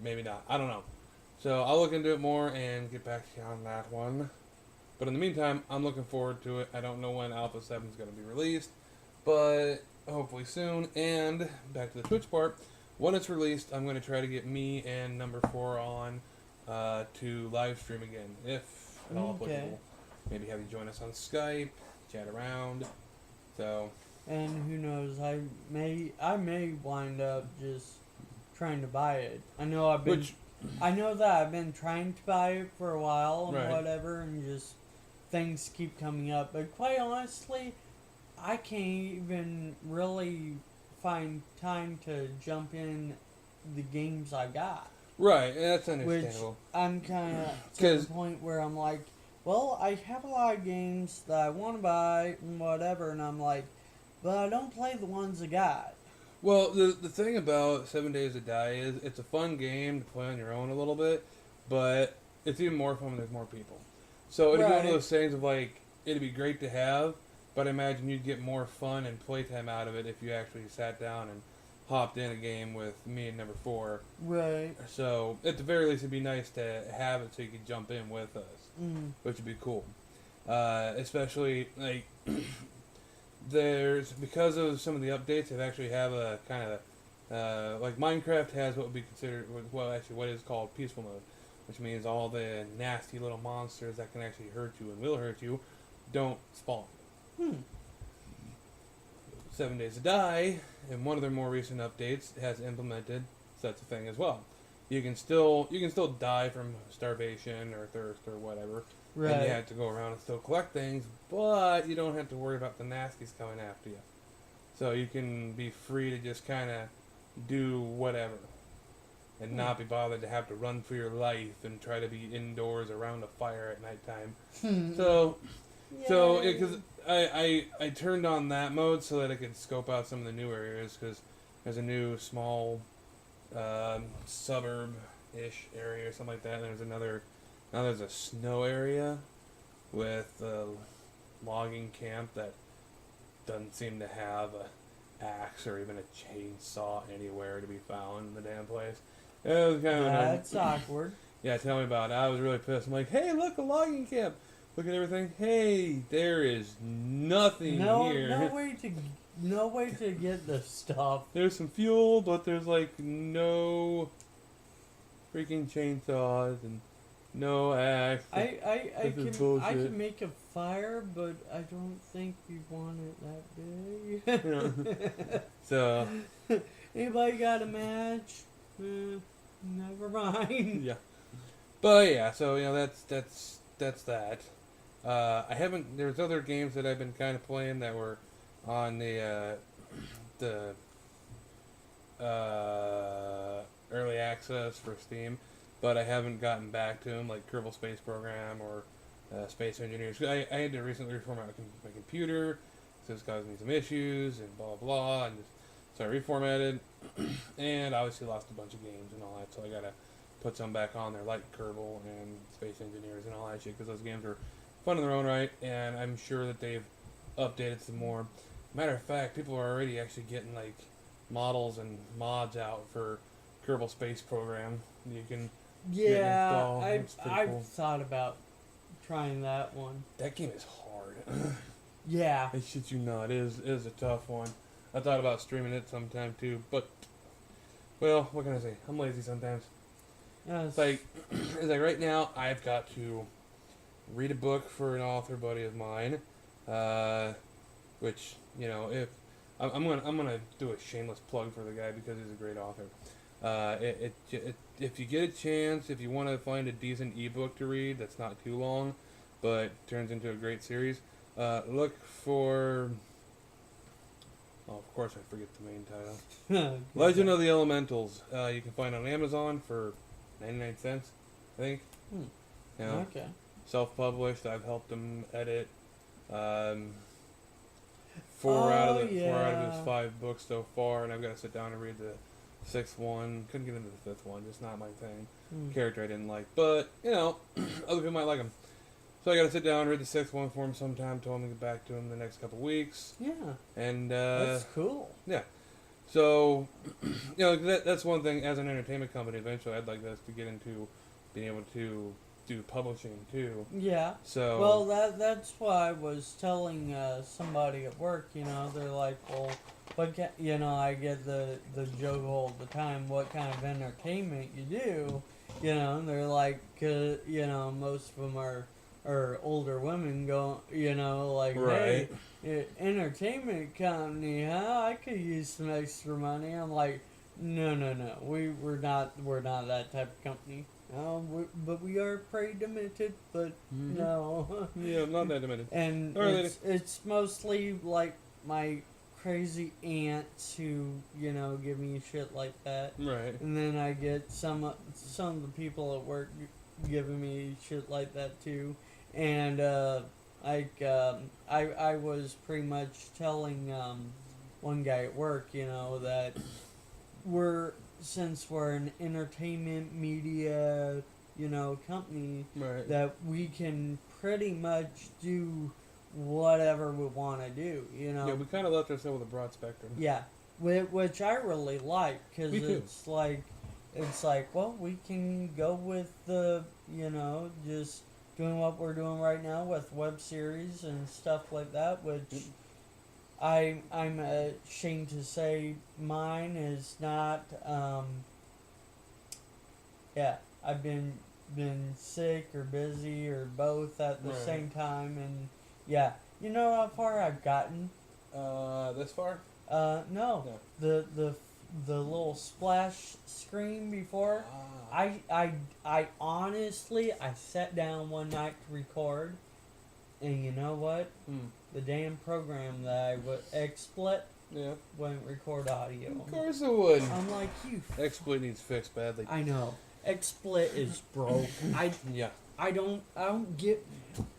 Maybe not. I don't know. So I'll look into it more and get back to you on that one. But in the meantime, I'm looking forward to it. I don't know when Alpha 7 is going to be released, but hopefully soon. And back to the Twitch part. When it's released, I'm going to try to get me and number 4 on to live stream again, if at all applicable. Maybe have you join us on Skype, chat around. So. And who knows? I may wind up just trying to buy it. I know that I've been trying to buy it for a while and whatever, and just things keep coming up. But quite honestly, I can't even really find time to jump in the games I got. Right, that's understandable. Which I'm kind of to the point where I'm like, well, I have a lot of games that I want to buy and whatever, and I'm like, but I don't play the ones I got. Well, the thing about 7 Days to Die is it's a fun game to play on your own a little bit, but it's even more fun when there's more people. So it'd be one of those things of like, it'd be great to have, but I imagine you'd get more fun and playtime out of it if you actually sat down and hopped in a game with me and number 4. Right. So at the very least, it'd be nice to have it so you could jump in with us, which would be cool. Especially like because of some of the updates, they actually have a kind of like Minecraft has what would be considered, what is called peaceful mode, which means all the nasty little monsters that can actually hurt you and will hurt you don't spawn. 7 Days to Die, in one of their more recent updates, has implemented such a thing as well. You can still die from starvation or thirst or whatever, and you have to go around and still collect things, but you don't have to worry about the nasties coming after you. So you can be free to just kind of do whatever, and not be bothered to have to run for your life and try to be indoors around a fire at nighttime. So because I turned on that mode so that I could scope out some of the new areas, because there's a new small suburb-ish area or something like that, and there's another. Now there's a snow area with a logging camp that doesn't seem to have an axe or even a chainsaw anywhere to be found in the damn place. It was kind of that's awkward. Yeah, tell me about it. I was really pissed. I'm like, hey, look, a logging camp. Look at everything. Hey, there is nothing here. No way to get this stuff. There's some fuel, but there's like no freaking chainsaws and no axe. I can make a fire, but I don't think we want it that big. So anybody got a match? Never mind. Yeah. But yeah, so that's that. I haven't. There's other games that I've been kind of playing that were on the early access for Steam, but I haven't gotten back to them, like Kerbal Space Program or Space Engineers. I had to recently reformat my computer, this caused me some issues and blah blah, and just so I reformatted, and obviously lost a bunch of games and all that. So I gotta put some back on there, like Kerbal and Space Engineers and all that shit, because those games are fun in their own right, and I'm sure that they've updated some more. Matter of fact, people are already actually getting like models and mods out for Kerbal Space Program. You can I've cool. thought about trying that one. That game is hard. Yeah. It shit you not. It is a tough one. I thought about streaming it sometime too, but well, what can I say? I'm lazy sometimes. It's like right now I've got to read a book for an author buddy of mine, which if I'm gonna do a shameless plug for the guy because he's a great author. If you get a chance, if you want to find a decent ebook to read that's not too long, but turns into a great series, look for. Oh, of course I forget the main title. Legend of the Elementals. You can find on Amazon for 99 cents, I think. Okay. Self-published. I've helped them edit. Four out of his 5 books so far, and I've got to sit down and read the 6th one. Couldn't get into the 5th one, just not my thing. Character I didn't like, but other people might like him. So I got to sit down and read the 6th one for him sometime. Told him to get back to him the next couple weeks. Yeah. And that's cool. Yeah. So that's one thing. As an entertainment company, eventually I'd like us to get into being able to do publishing too. Yeah. So well, that's why I was telling somebody at work. They're like, well, what I get the joke all the time. What kind of entertainment you do? And they're like, most of them are older women go, like, right. Hey, entertainment company, huh? I could use some extra money. I'm like, no, we're not that type of company. But we are pretty demented, but no. Yeah, not that demented. And it's mostly like my crazy aunts who, give me shit like that. Right. And then I get some of the people at work giving me shit like that too. And I was pretty much telling one guy at work, that since we're an entertainment media, company, right, that we can pretty much do whatever we want to do, Yeah, we kind of left ourselves with a broad spectrum. Yeah, which I really like, because it's like, well, we can go with the, just doing what we're doing right now with web series and stuff like that, which I'm ashamed to say mine is not. I've been sick or busy or both at the same time, and you know how far I've gotten. This far? No. The little splash screen before. I honestly sat down one night to record, and you know what? The damn program that I would XSplit wouldn't record audio. Of course it would. I'm like, you. XSplit needs fixed badly. I know. XSplit is broke. I don't get.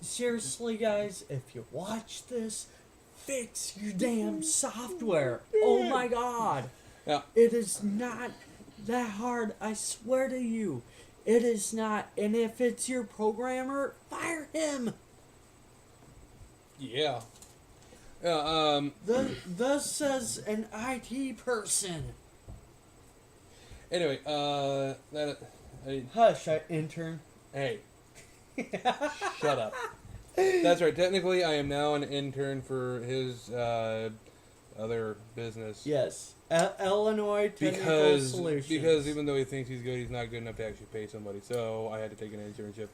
Seriously, guys, if you watch this, fix your damn software. Oh my God. Yeah. It is not that hard. I swear to you, it is not. And if it's your programmer, fire him. Yeah. Thus says an IT person. Anyway, hush, intern. Hey. Shut up. That's right. Technically, I am now an intern for his other business. Yes. Illinois Technical Solutions. Because even though he thinks he's good, he's not good enough to actually pay somebody. So I had to take an internship.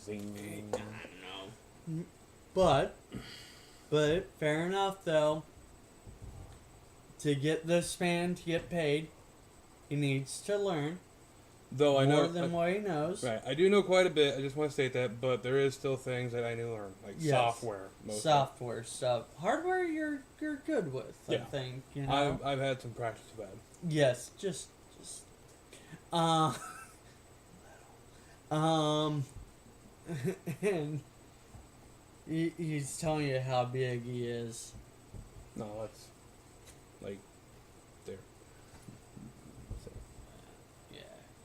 Zing. I don't know. But fair enough though. To get this man to get paid, he needs to learn. Though I know more than what he knows. Right, I do know quite a bit. I just want to state that, but there is still things that I need to learn, like software. Software stuff, hardware you're good with. I think. I've had some practice with that. Yes, just. And He's telling you how big he is. No, that's like there. So.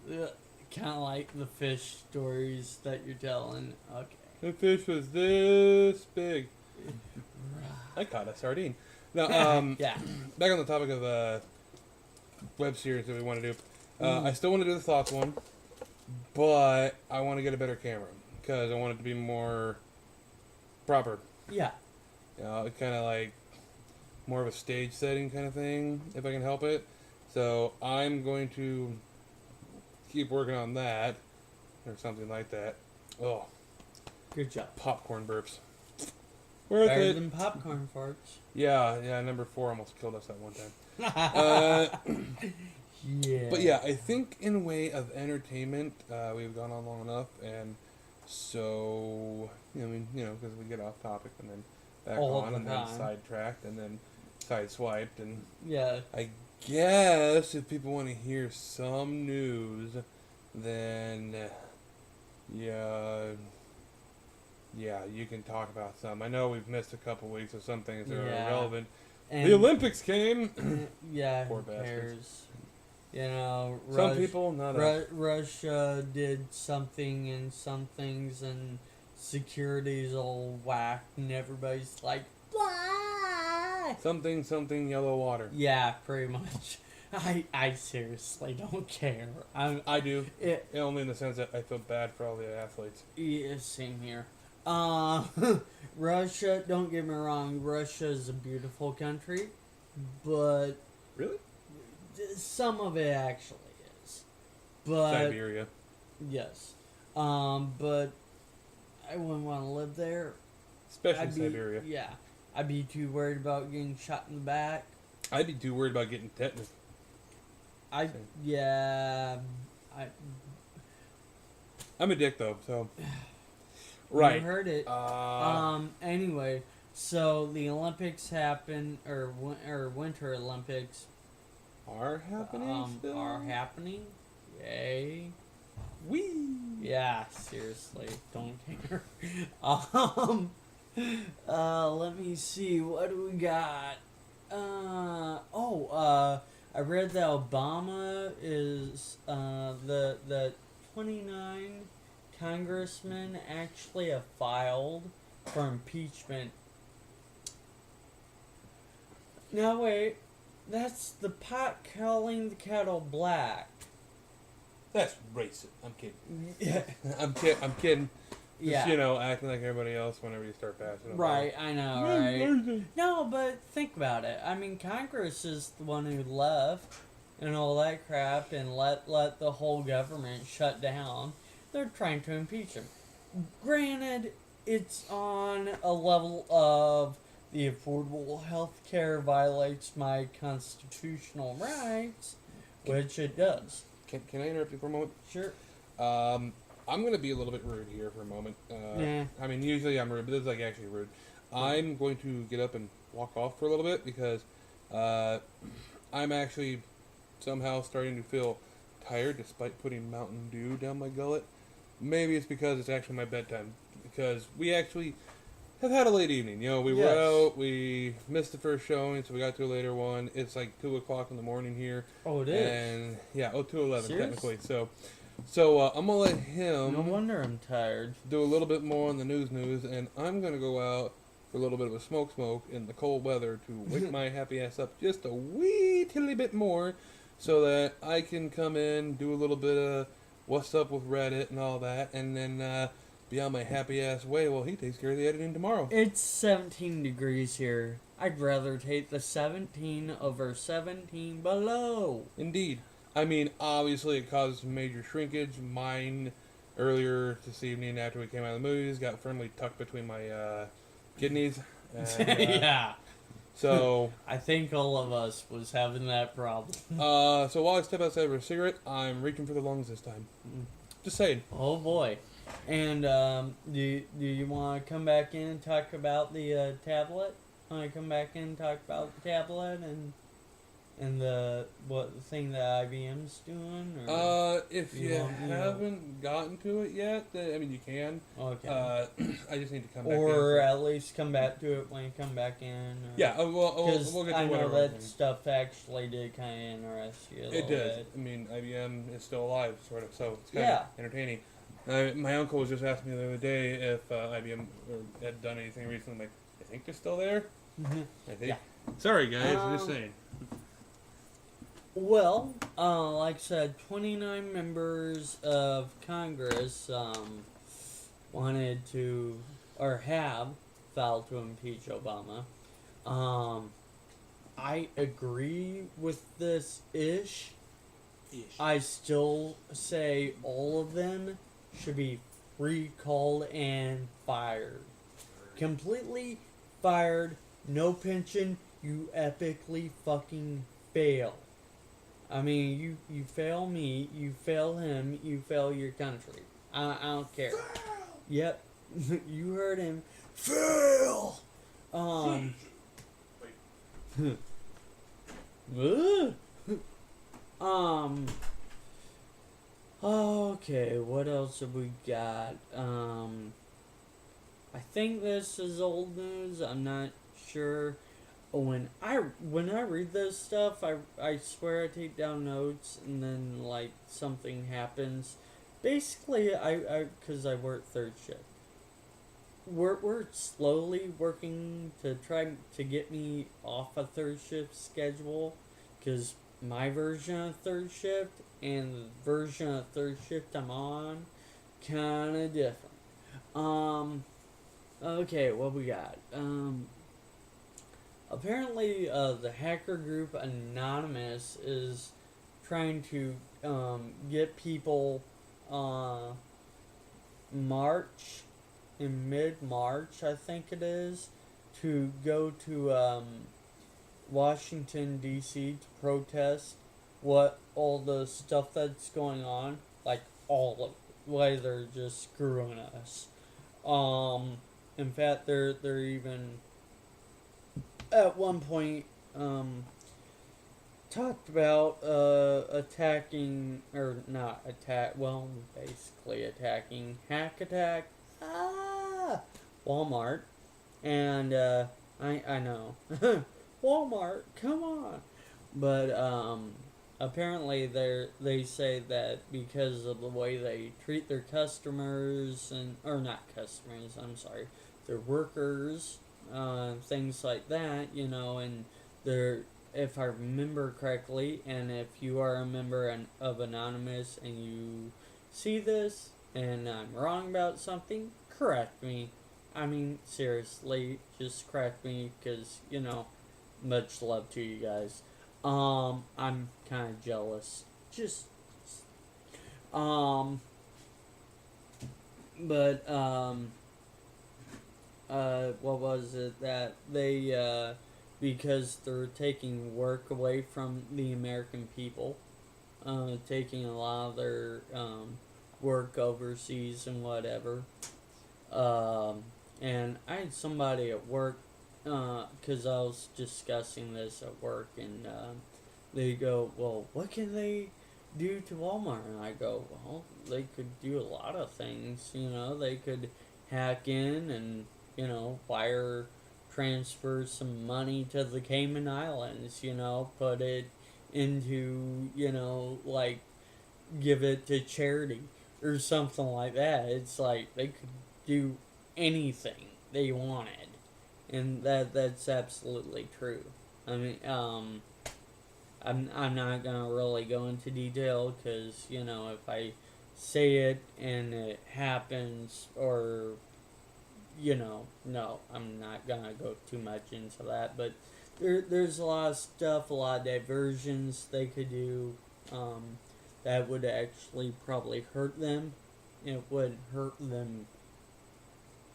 Yeah. Kind of like the fish stories that you're telling. Okay. The fish was this big. I caught a sardine. Now, yeah. Back on the topic of web series that we want to do. I still want to do the thoughts one, but I want to get a better camera because I want it to be more proper. Yeah. Kind of like more of a stage setting kind of thing, if I can help it. So I'm going to keep working on that or something like that. Oh, good job. Popcorn burps. Worth Better than popcorn farts. Yeah. Number 4 almost killed us that one time. Yeah. But yeah, I think in a way of entertainment, we've gone on long enough, and so because we get off topic and then back on, and then sidetracked, and then sideswiped, and yeah. I guess if people want to hear some news, then you can talk about some. I know we've missed a couple weeks of some things that are irrelevant. And the Olympics came. Yeah, Poor who bastards. cares? You know, some people, not Russia did something and some things, and security's all whacked, and everybody's like, why? Something yellow water. Yeah, pretty much. I seriously don't care. I do. Only in the sense that I feel bad for all the athletes. Yeah, same here. Russia, don't get me wrong, Russia is a beautiful country, but... Really? Some of it actually is. But... Siberia. Yes. But I wouldn't want to live there. Especially Siberia. Yeah. I'd be too worried about getting shot in the back. I'd be too worried about getting tetanus. I'm a dick though, so... Right. You heard it. Anyway, so the Olympics happen, or Winter Olympics are happening. Are happening. Yay. Wee. Yeah. Seriously, don't care. Let me see. What do we got? I read that Obama is the 29 congressmen actually have filed for impeachment. Now wait, that's the pot calling the kettle black. That's racist. I'm kidding. Yeah. I'm kidding. Just, acting like everybody else whenever you start passing them. Right, I know, right? No, but think about it. I mean, Congress is the one who left and all that crap and let the whole government shut down. They're trying to impeach him. Granted, it's on a level of the Affordable Health Care violates my constitutional rights, which it does. Can I interrupt you for a moment? Sure. I'm going to be a little bit rude here for a moment. I mean, usually I'm rude, but this is actually rude. I'm going to get up and walk off for a little bit because I'm actually somehow starting to feel tired despite putting Mountain Dew down my gullet. Maybe it's because it's actually my bedtime. Because we actually have had a late evening. We were out, we missed the first showing, so we got to a later one. It's like 2 o'clock in the morning here. Oh, it is? And, 2:11 technically. So I'm going to let him... No wonder I'm tired. ...do a little bit more on the news, and I'm going to go out for a little bit of a smoke in the cold weather to wake my happy ass up just a wee tilly bit more so that I can come in, do a little bit of what's up with Reddit and all that, and then be on my happy ass way while he takes care of the editing tomorrow. It's 17 degrees here. I'd rather take the 17 over 17 below. Indeed. I mean, obviously it causes major shrinkage. Mine, earlier this evening after we came out of the movies, got firmly tucked between my kidneys. And, yeah. So... I think all of us was having that problem. So while I step outside for a cigarette, I'm reaching for the lungs this time. Just saying. Oh boy. And do you want to come back in and talk about the tablet? Want to come back in and talk about the tablet and and the thing that IBM's doing? Or if you haven't gotten to it yet, I mean, you can. Okay. I just need to come back in. Or at least come back to it when you come back in. Yeah, we'll get to I know that thing. stuff actually did kind of interest you a little bit. It did. bit. I mean, IBM is still alive, sort of, so it's kind of entertaining. My uncle was just asking me the other day if IBM had done anything recently. I'm like, I think they're still there. Mm-hmm. I think. Yeah. Sorry, guys. I'm just saying. Well, like I said, 29 members of Congress wanted to, or have, filed to impeach Obama. I agree with this ish. I still say all of them should be recalled and fired. Completely fired, no pension, you epically fucking fail. I mean, you fail me, you fail him, you fail your country. I don't care. Fail! Yep, you heard him. Fail! Okay, what else have we got? I think this is old news, I'm not sure. When I read this stuff, I swear I take down notes, and then, like, something happens. Basically, because I work third shift. We're slowly working to try to get me off a third shift schedule, because my version of third shift and the version of third shift I'm on, kind of different. Okay, what we got? Apparently, the hacker group Anonymous is trying to get people in mid-March, I think it is, to go to Washington, D.C. to protest what all the stuff that's going on, like all of it, why they're just screwing us. In fact, they're even at one point talked about attacking, or not attack, well, basically attacking, hack attack, Walmart, and I know, Walmart, come on, but apparently they say that because of the way they treat their customers, or not customers, I'm sorry, their workers, things like that, and if I remember correctly, and if you are a member of Anonymous and you see this and I'm wrong about something, correct me. I mean, seriously, just correct me, because, much love to you guys. I'm kind of jealous. What was it that they, because they're taking work away from the American people, taking a lot of their, work overseas and whatever, and I had somebody at work, because I was discussing this at work, and, they go, well, what can they do to Walmart? And I go, well, they could do a lot of things, they could hack in and, wire transfer some money to the Cayman Islands, put it into, like, give it to charity or something like that. It's like they could do anything they wanted, and that's absolutely true. I mean, I'm not gonna really go into detail, because if I say it and it happens, or no, I'm not gonna go too much into that, but there's a lot of stuff, a lot of diversions they could do, that would actually probably hurt them. It wouldn't hurt them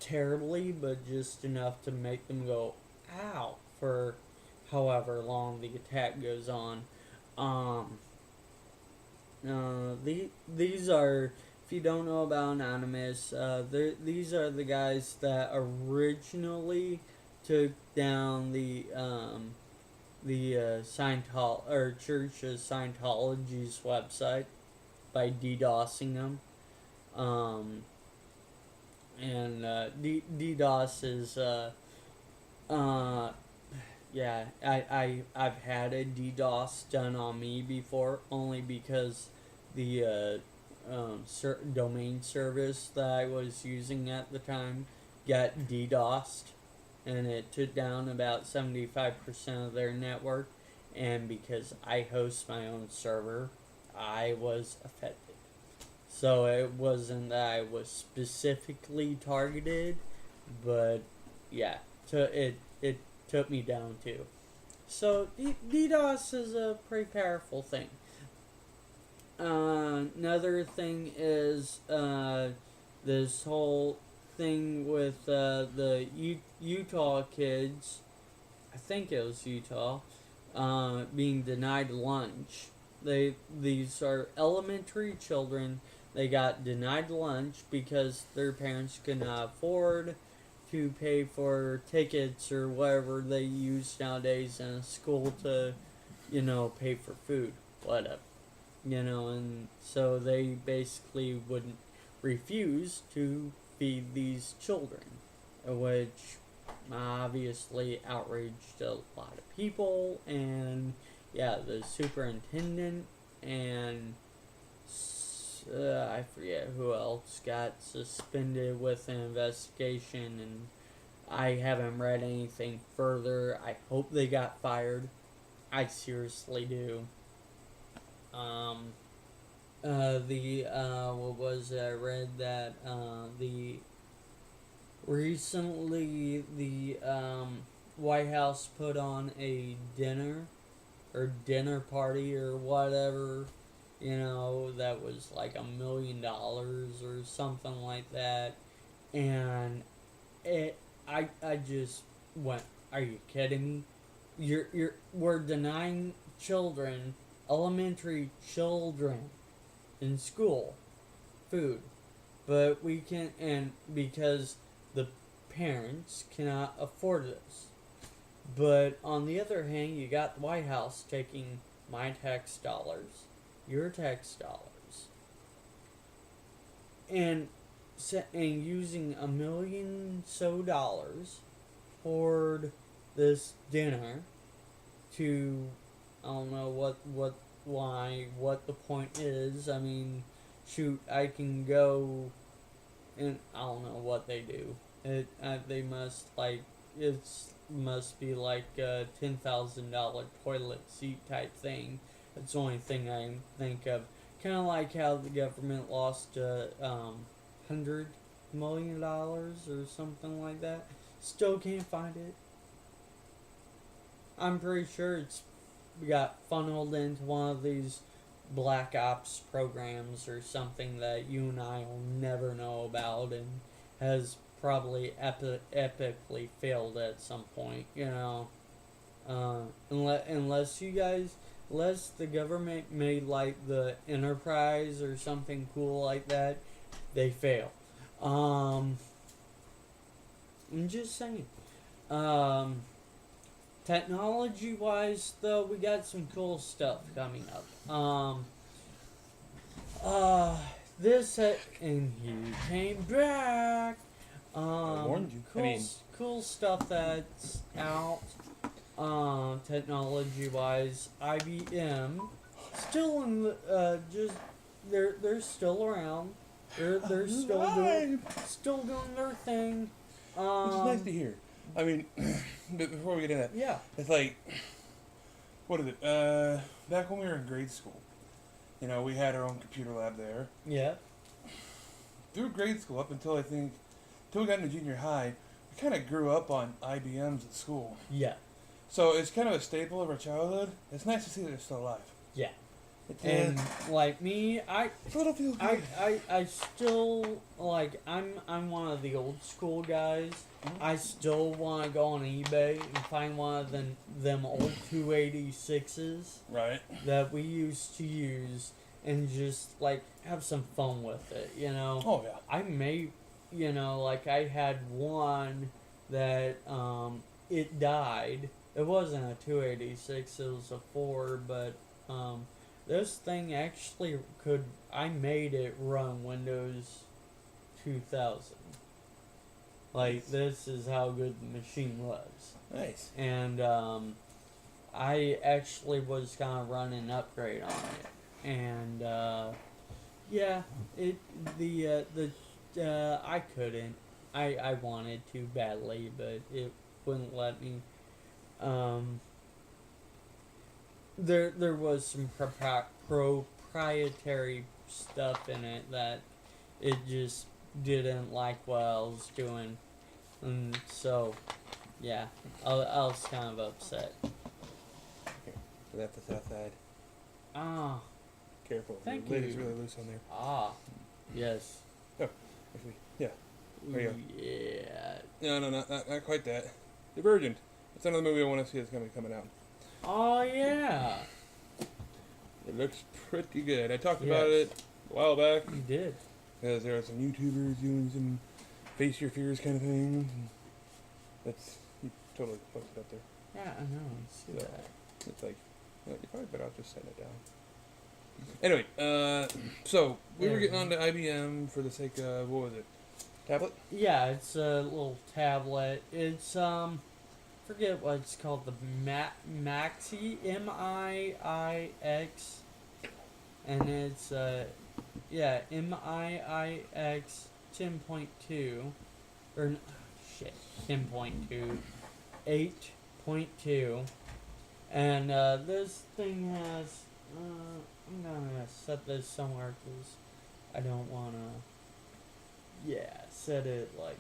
terribly, but just enough to make them go, ow, for however long the attack goes on. These are, if you don't know about Anonymous, these are the guys that originally took down the Church of Scientology's website by DDoSing them. DDoS is yeah, I've had a DDoS done on me before, only because the domain service that I was using at the time got DDoSed, and it took down about 75% of their network, and because I host my own server, I was affected. So it wasn't that I was specifically targeted, but yeah, it took me down too. So DDoS is a pretty powerful thing. Another thing is this whole thing with the Utah kids. I think it was Utah, being denied lunch. These are elementary children. They got denied lunch because their parents could not afford to pay for tickets or whatever they use nowadays in a school to, pay for food, whatever. And so they basically wouldn't refuse to feed these children, which obviously outraged a lot of people, and yeah, the superintendent and I forget who else got suspended with an investigation, and I haven't read anything further. I hope they got fired. I seriously do. What was it? I read that recently the White House put on a dinner party or whatever, that was like $1 million or something like that, and I just went, are you kidding me? We're denying children, elementary children in school, food, but we can, and because the parents cannot afford this. But on the other hand, you got the White House taking my tax dollars, your tax dollars, and using $1 million toward this dinner to, I don't know what the point is. I mean, shoot, I can go, and I don't know what they do. They must must be like a $10,000 toilet seat type thing. That's the only thing I can think of. Kind of like how the government lost $100 million or something like that. Still can't find it. I'm pretty sure it's got funneled into one of these Black Ops programs or something that you and I will never know about, and has probably epically failed at some point, unless the government made like the Enterprise or something cool like that, they fail. I'm just saying. Technology wise though, we got some cool stuff coming up. And he came back. I warned you. Cool stuff that's out. Technology wise, IBM still in the they're still around. They're still doing their thing. Which is nice to hear. I mean, before we get into that, yeah, it's like, what is it? Back when we were in grade school, we had our own computer lab there. Yeah. Through grade school, up until we got into junior high, we kind of grew up on IBMs at school. Yeah. So it's kind of a staple of our childhood. It's nice to see that they're still alive. Yeah. And like me, I still like I'm one of the old school guys. Mm-hmm. I still want to go on eBay and find one of them old 286s. Right. That we used to use and just like have some fun with it, Oh yeah. I may, like I had one that it died it wasn't a 286, it was a 4, but this thing actually I made it run Windows 2000. Like, this is how good the machine was. Nice. And I actually was gonna run an upgrade on it, and yeah, I couldn't. I wanted to badly, but it wouldn't let me. There was some proprietary stuff in it that it just didn't like what I was doing, and so yeah, I was kind of upset. Okay, so that's the south side. Ah, Careful, thank the lid you. is really loose on there. Ah, yes. Oh, actually, yeah. There you go. Yeah. No, not quite that. Divergent. It's another movie I want to see that's going to be coming out. Oh yeah. It looks pretty good. I talked about it a while back. You did. Because there are some YouTubers doing some face your fears kind of things. You totally posted up there. Yeah, I know. I see that. It's like, you probably better off just setting it down. Anyway, so we were getting on to IBM for the sake of, what was it? Tablet? Yeah, it's a little tablet. It's forget what it's called, the Maxi, MIIX, and it's MIIX 10.2, or shit, 10.2, 8.2, and this thing has, I'm gonna set this somewhere because I don't wanna, set it like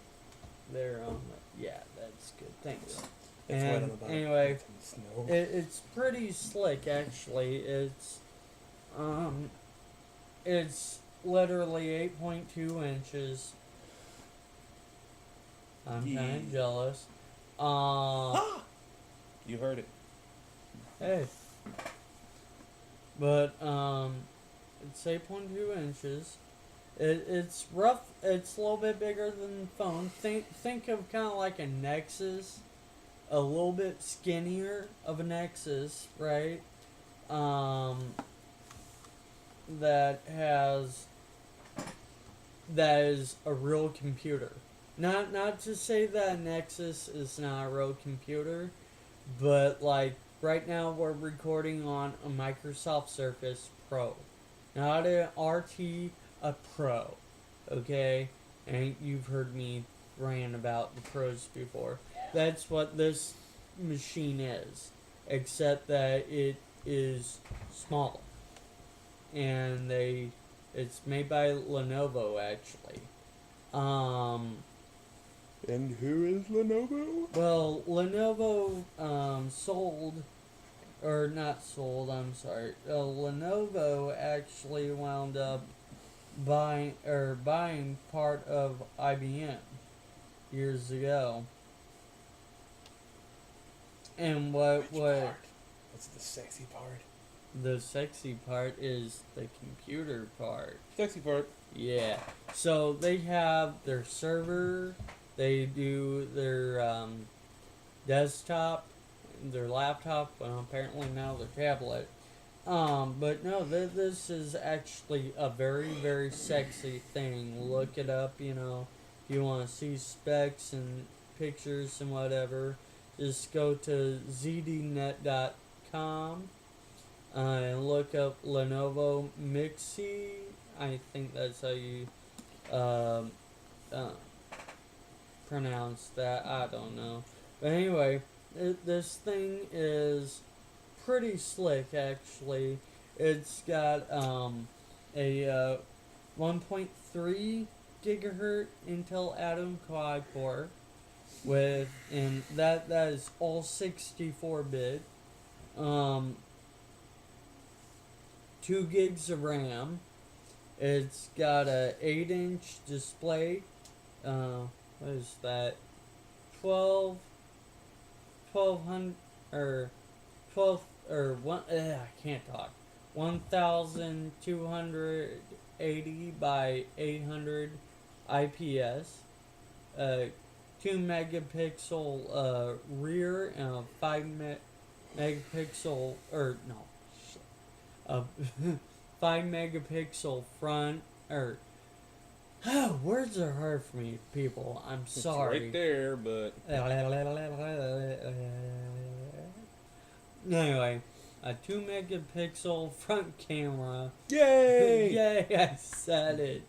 there on the, that's good, thanks. It's and wet on the bottom. anyway, Snow. it's pretty slick actually. It's literally 8.2 inches. I'm kind of jealous. You heard it. Hey. But it's 8.2 inches. It's rough. It's a little bit bigger than the phone. Think of kind of like a Nexus, a little bit skinnier of a Nexus, right? That is a real computer. Not to say that a Nexus is not a real computer, but like right now we're recording on a Microsoft Surface Pro, not an RT, a Pro, okay? And you've heard me rant about the Pros before. That's what this machine is, except that it is small, and it's made by Lenovo actually. And who is Lenovo? Well, Lenovo sold, or not sold, I'm sorry. Lenovo actually wound up buying part of IBM years ago. And what What's the sexy part? the sexy part is the computer part. Sexy part. Yeah. So they have their server, they do their desktop, their laptop, well, apparently now their tablet. But no, this is actually a very, very sexy thing. Look it up, if you want to see specs and pictures and whatever. Just go to zdnet.com and look up Lenovo Mixi. I think that's how you pronounce that. I don't know. But anyway, this thing is pretty slick actually. It's got a 1.3 gigahertz Intel Atom quad core and that is all 64-bit. 2 gigs of RAM. It's got a 8-inch display. What is that? 1200 or 12 or one. I can't talk. 1280 by 800 IPS. 2 megapixel rear and a 5 megapixel, or no, a 5 megapixel front, or words are hard for me, people. I'm sorry. It's right there, but anyway, a 2 megapixel front camera. yay! Yay! I said it.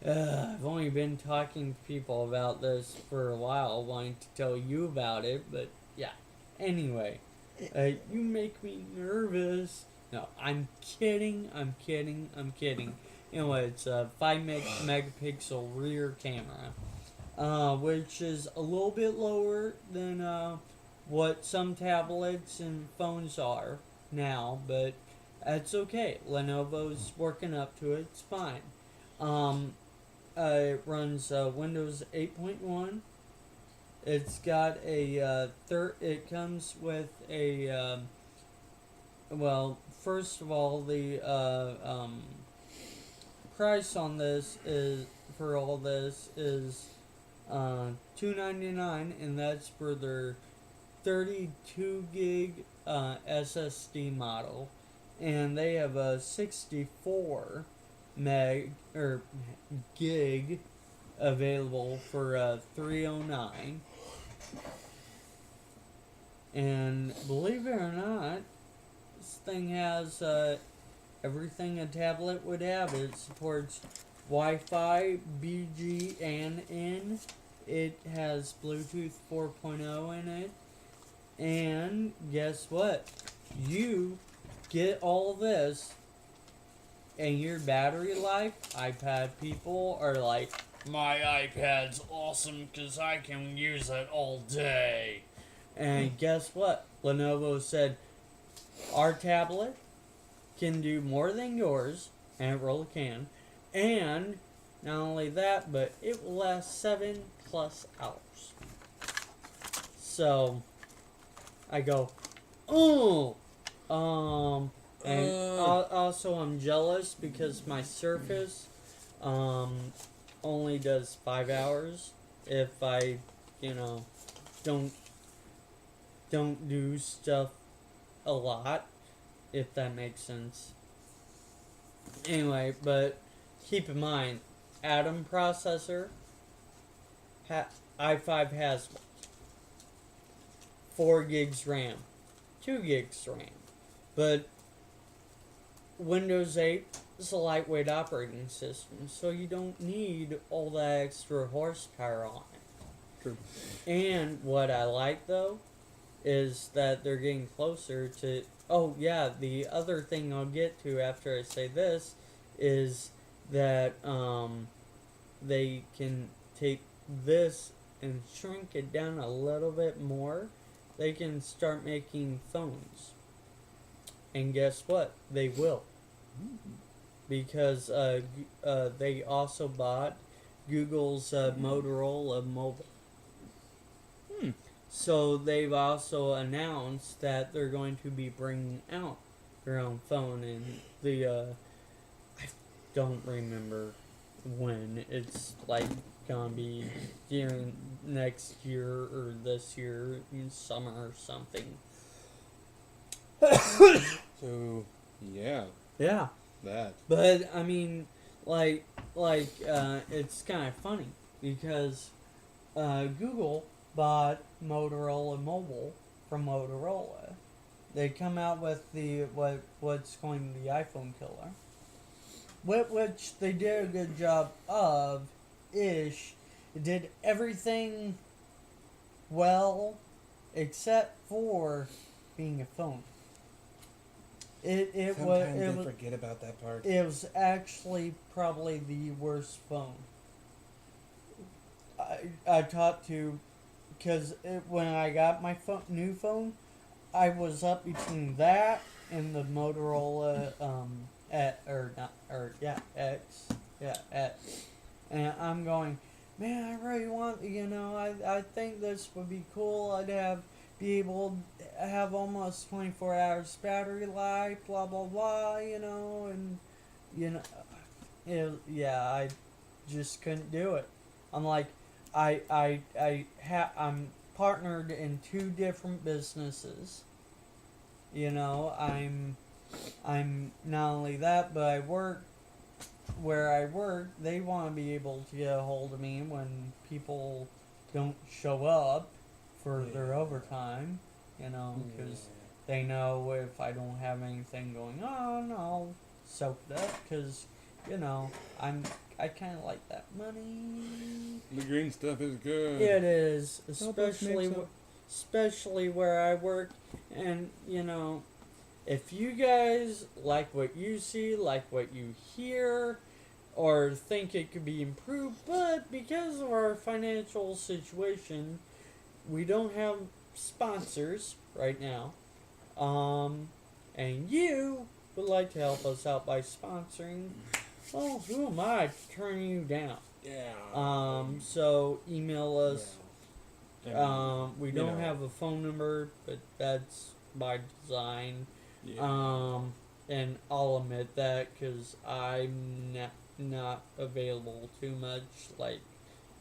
I've only been talking to people about this for a while, wanting to tell you about it, but yeah. Anyway, you make me nervous. No, I'm kidding. Anyway, it's a 5 megapixel rear camera, which is a little bit lower than what some tablets and phones are now, but that's okay. Lenovo's working up to it. It's fine. It runs Windows 8.1. It's got a it comes with a well, first of all, the price on this is for all this is $299, and that's for their 32 gig SSD model, and they have a 64 gig available for $309. And believe it or not, this thing has everything a tablet would have. It supports Wi-Fi, BG, and N. It has Bluetooth 4.0 in it. And guess what? You get all this, and your battery life, iPad people are like, my iPad's awesome because I can use it all day. And guess what? Lenovo said, our tablet can do more than yours, and it really can. And not only that, but it will last 7+ hours. So I go, oh, and also I'm jealous because my Surface only does 5 hours if I, don't do stuff a lot, if that makes sense. Anyway, but keep in mind, Atom processor, i5 has 4 gigs RAM, 2 gigs RAM, but Windows 8 is a lightweight operating system, so you don't need all that extra horsepower on it. True. And what I like, though, is that they're getting closer to... Oh, yeah, the other thing I'll get to after I say this is that they can take this and shrink it down a little bit more. They can start making phones. And guess what? They will. Because they also bought Google's Motorola Mobile. So they've also announced that they're going to be bringing out their own phone, and I don't remember when. It's like gonna be during next year or this year in summer or something. So, yeah. Yeah. That. But I mean, it's kind of funny because Google bought Motorola Mobile from Motorola. They come out with what's going to be the iPhone killer, which they did a good job of. It did everything well, except for being a phone. Sometimes I forget about that part. It was actually probably the worst phone. I talked to, because when I got my new phone, I was up between that and the Motorola X, and I'm going, man, I really want, I think this would be cool. I'd be able to have almost 24 hours battery life, blah blah blah, and I just couldn't do it. I'm like, I'm partnered in 2 different businesses. You know, I'm not only that, but I work where I work. They want to be able to get a hold of me when people don't show up for their overtime. You know, because they know if I don't have anything going on, I'll soak it up. Because you know, I kind of like that money. The green stuff is good. It is, especially where I work. And, you know, if you guys like what you see, like what you hear, or think it could be improved, but because of our financial situation, we don't have sponsors right now. And you would like to help us out by sponsoring, well, who am I to turn you down? Yeah. So email us. Yeah. We don't have a phone number, but that's by design. Yeah. And I'll admit that because I'm not available too much, like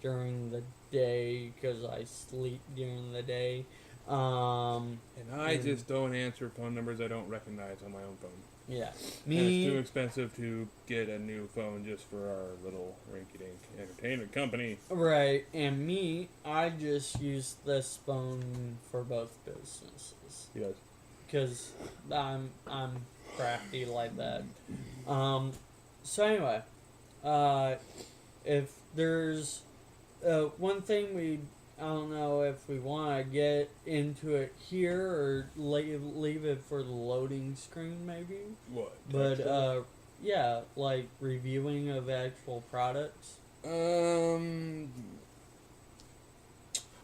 during the day, because I sleep during the day. And I just don't answer phone numbers I don't recognize on my own phone. Yeah. And it's too expensive to get a new phone just for our little rinky-dink entertainment company. Right. And I just use this phone for both businesses. Yes. Because I'm crafty like that. So anyway, if there's one thing I don't know if we want to get into it here or leave it for the loading screen maybe. What? But yeah, like reviewing of actual products.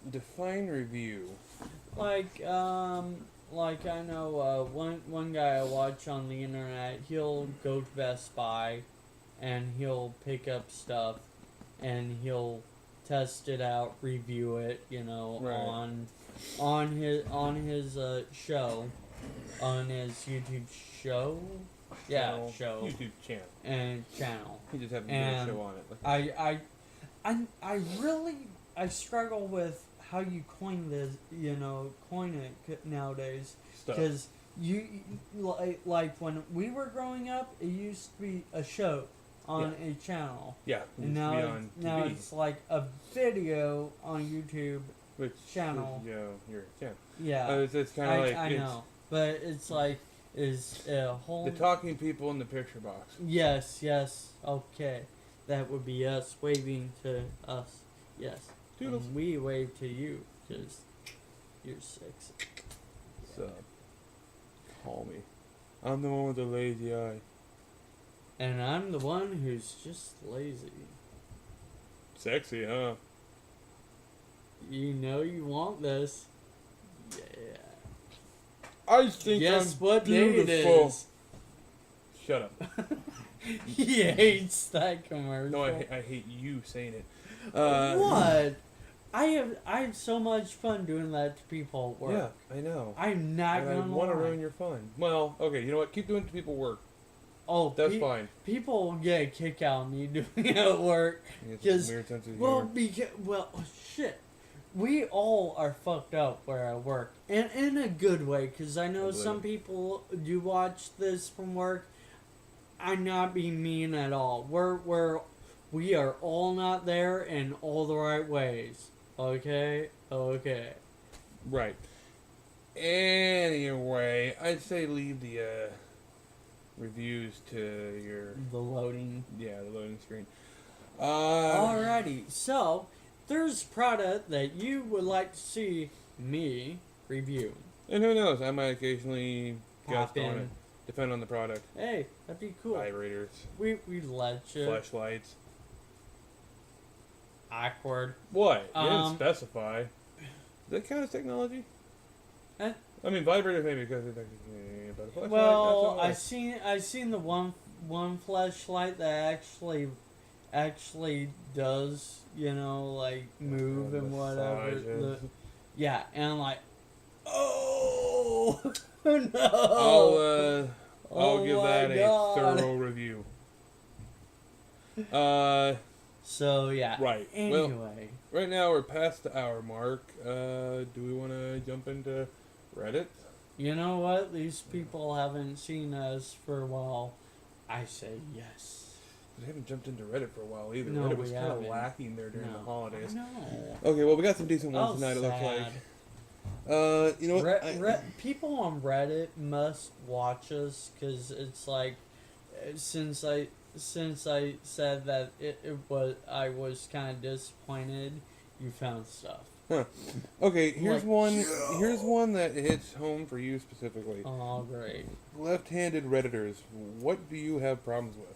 Define review. Like I know one guy I watch on the internet, he'll go to Best Buy and he'll pick up stuff and he'll test it out, review it, you know, right. on his show, on his YouTube show. Yeah, show. YouTube channel. And channel. He just happened to do a show on it. I struggle with how you coin it nowadays, because you like when we were growing up, it used to be a show on a channel. Yeah, and now it's like a video on YouTube channel. Your channel. Yeah, it's kind of like I know, but it's like is a whole the talking people in the picture box. Yes, okay, that would be us waving to us. Yes. And we wave to you because you're sexy. So, call me. I'm the one with the lazy eye. And I'm the one who's just lazy. Sexy, huh? You know you want this. Yeah. I think Guess I'm what beautiful. day it is. Shut up. He hates that commercial. No, I hate you saying it. What? I have so much fun doing that to people at work. Yeah, I know. I'm not gonna I want to ruin your fun. Well, okay, you know what? Keep doing it to people at work. Oh, that's fine. People will get a kick out of me doing it at work. Weird sense of humor. Shit. We all are fucked up where I work, and in a good way, because I know some people do watch this from work. I'm not being mean at all. We are all not there in all the right ways. Okay? Right. Anyway, I'd say leave the reviews to the loading. Yeah, the loading screen. Alrighty. So, there's a product that you would like to see me review. And who knows? I might occasionally guest on it. Depend on the product. Hey, that'd be cool. Vibrators. We let you. Flashlights. Awkward. What? You didn't specify. Is that kind of technology? I mean, vibrators maybe because it's but a flashlight. Well, I seen the one flashlight that actually does, you know, like move and whatever. Yeah, and I'm like, oh no! I'll give that a thorough review. So yeah. Right. Anyway. Well, right now we're past the hour mark. Do we want to jump into Reddit? You know what? These people haven't seen us for a while. I say yes. We haven't jumped into Reddit for a while either. No, Reddit was kind of haven't. lacking there during the holidays. No. Okay, well we got some decent ones tonight. Sad. It looks like. You know what? People on Reddit must watch us because it's like, since I said that I was kind of disappointed, you found stuff. Huh. Okay, here's Like, one. yeah. Here's one that hits home for you specifically. Oh, great. Left-handed Redditors. What do you have problems with?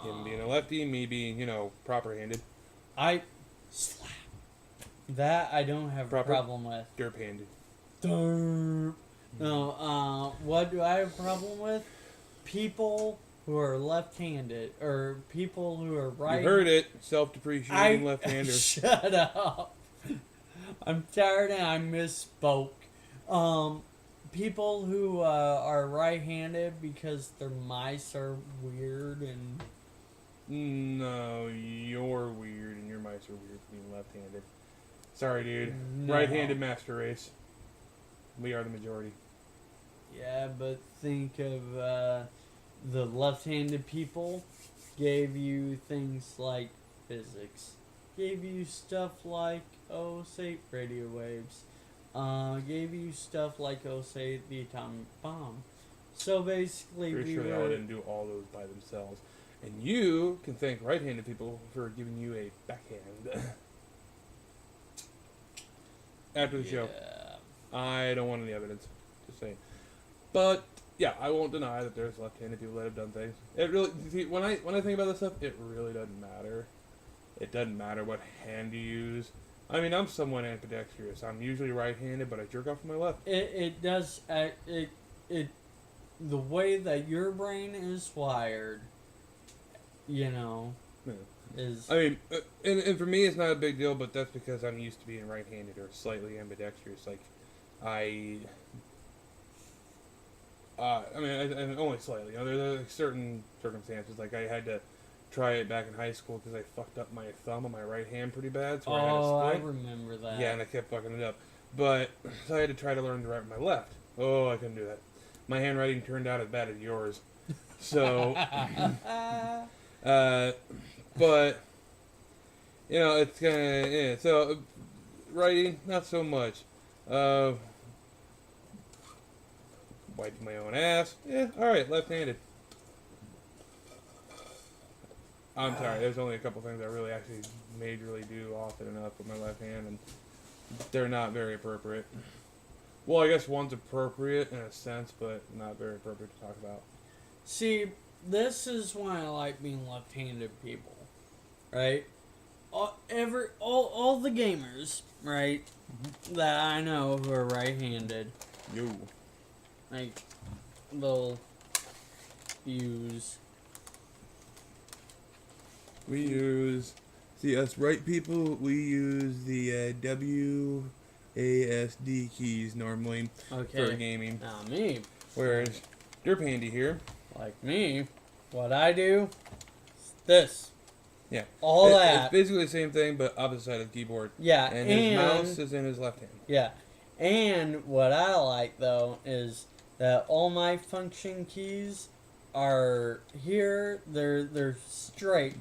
Him being a lefty, me being, proper-handed. Slap. That I don't have a problem with. Derp-handed. Derp. No, what do I have a problem with? People who are left-handed, or people who are right. You heard it. Self-depreciating left-handers. Shut up. I'm tired and I misspoke. People who are right-handed because their mice are weird and... No, you're weird and your mice are weird for being left-handed. Sorry, dude. No. Right-handed master race. We are the majority. Yeah, but think of the left-handed people gave you things like physics. Gave you stuff like, say, radio waves. Gave you stuff like, say, the atomic bomb. So basically, Pretty sure they all didn't do all those by themselves. And you can thank right-handed people for giving you a backhand. After the show. I don't want any evidence. Just saying. But yeah, I won't deny that there's left-handed people that have done things. It really, see, when I think about this stuff, it really doesn't matter. It doesn't matter what hand you use. I mean, I'm somewhat ambidextrous. I'm usually right-handed, but I jerk off with my left. It does. The way that your brain is wired, Yeah. is. I mean, and for me, it's not a big deal, but that's because I'm used to being right-handed or slightly ambidextrous. Like, I mean, only slightly. There's like certain circumstances. Like, I had to try it back in high school because I fucked up my thumb on my right hand pretty bad. So I remember that. Yeah, and I kept fucking it up. But, so I had to try to learn to write with my left. Oh, I couldn't do that. My handwriting turned out as bad as yours. So, but, it's kind of, yeah. So, writing, not so much. Wiping my own ass. Yeah, alright, left-handed. I'm sorry, there's only a couple things I really actually majorly do often enough with my left hand, and they're not very appropriate. Well, I guess one's appropriate in a sense, but not very appropriate to talk about. See, this is why I like being left-handed people, right? All the gamers, right, that I know who are right-handed, like, they'll use... See, us right people, we use the WASD keys normally for gaming. Now me. Whereas, Derp Handy here. Like me, what I do is this. Yeah. That. It's basically the same thing, but opposite side of the keyboard. Yeah. And his mouse is in his left hand. Yeah. And what I like, though, is that all my function keys are here. They're straight.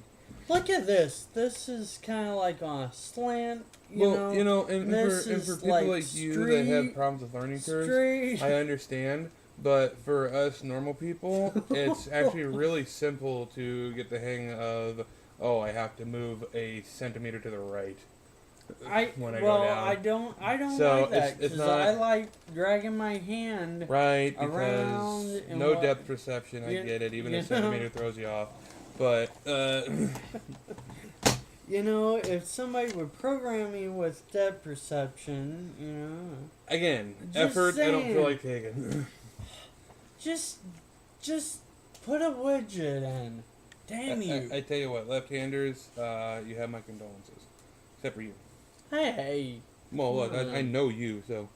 Look at this. This is kind of like on a slant, you know. And for people like you that have problems with learning curves, I understand. But for us normal people, it's actually really simple to get the hang of, I have to move a centimeter to the right. When I go down. I don't so like that it's because not, I like dragging my hand right around. Because no depth perception. I get it. Even a centimeter throws you off. But if somebody would program me with depth perception, again, just effort. saying. I don't feel like taking. Just put a widget in. Damn you! I tell you what, left-handers, you have my condolences, except for you. Hey. Well, look, I know you, so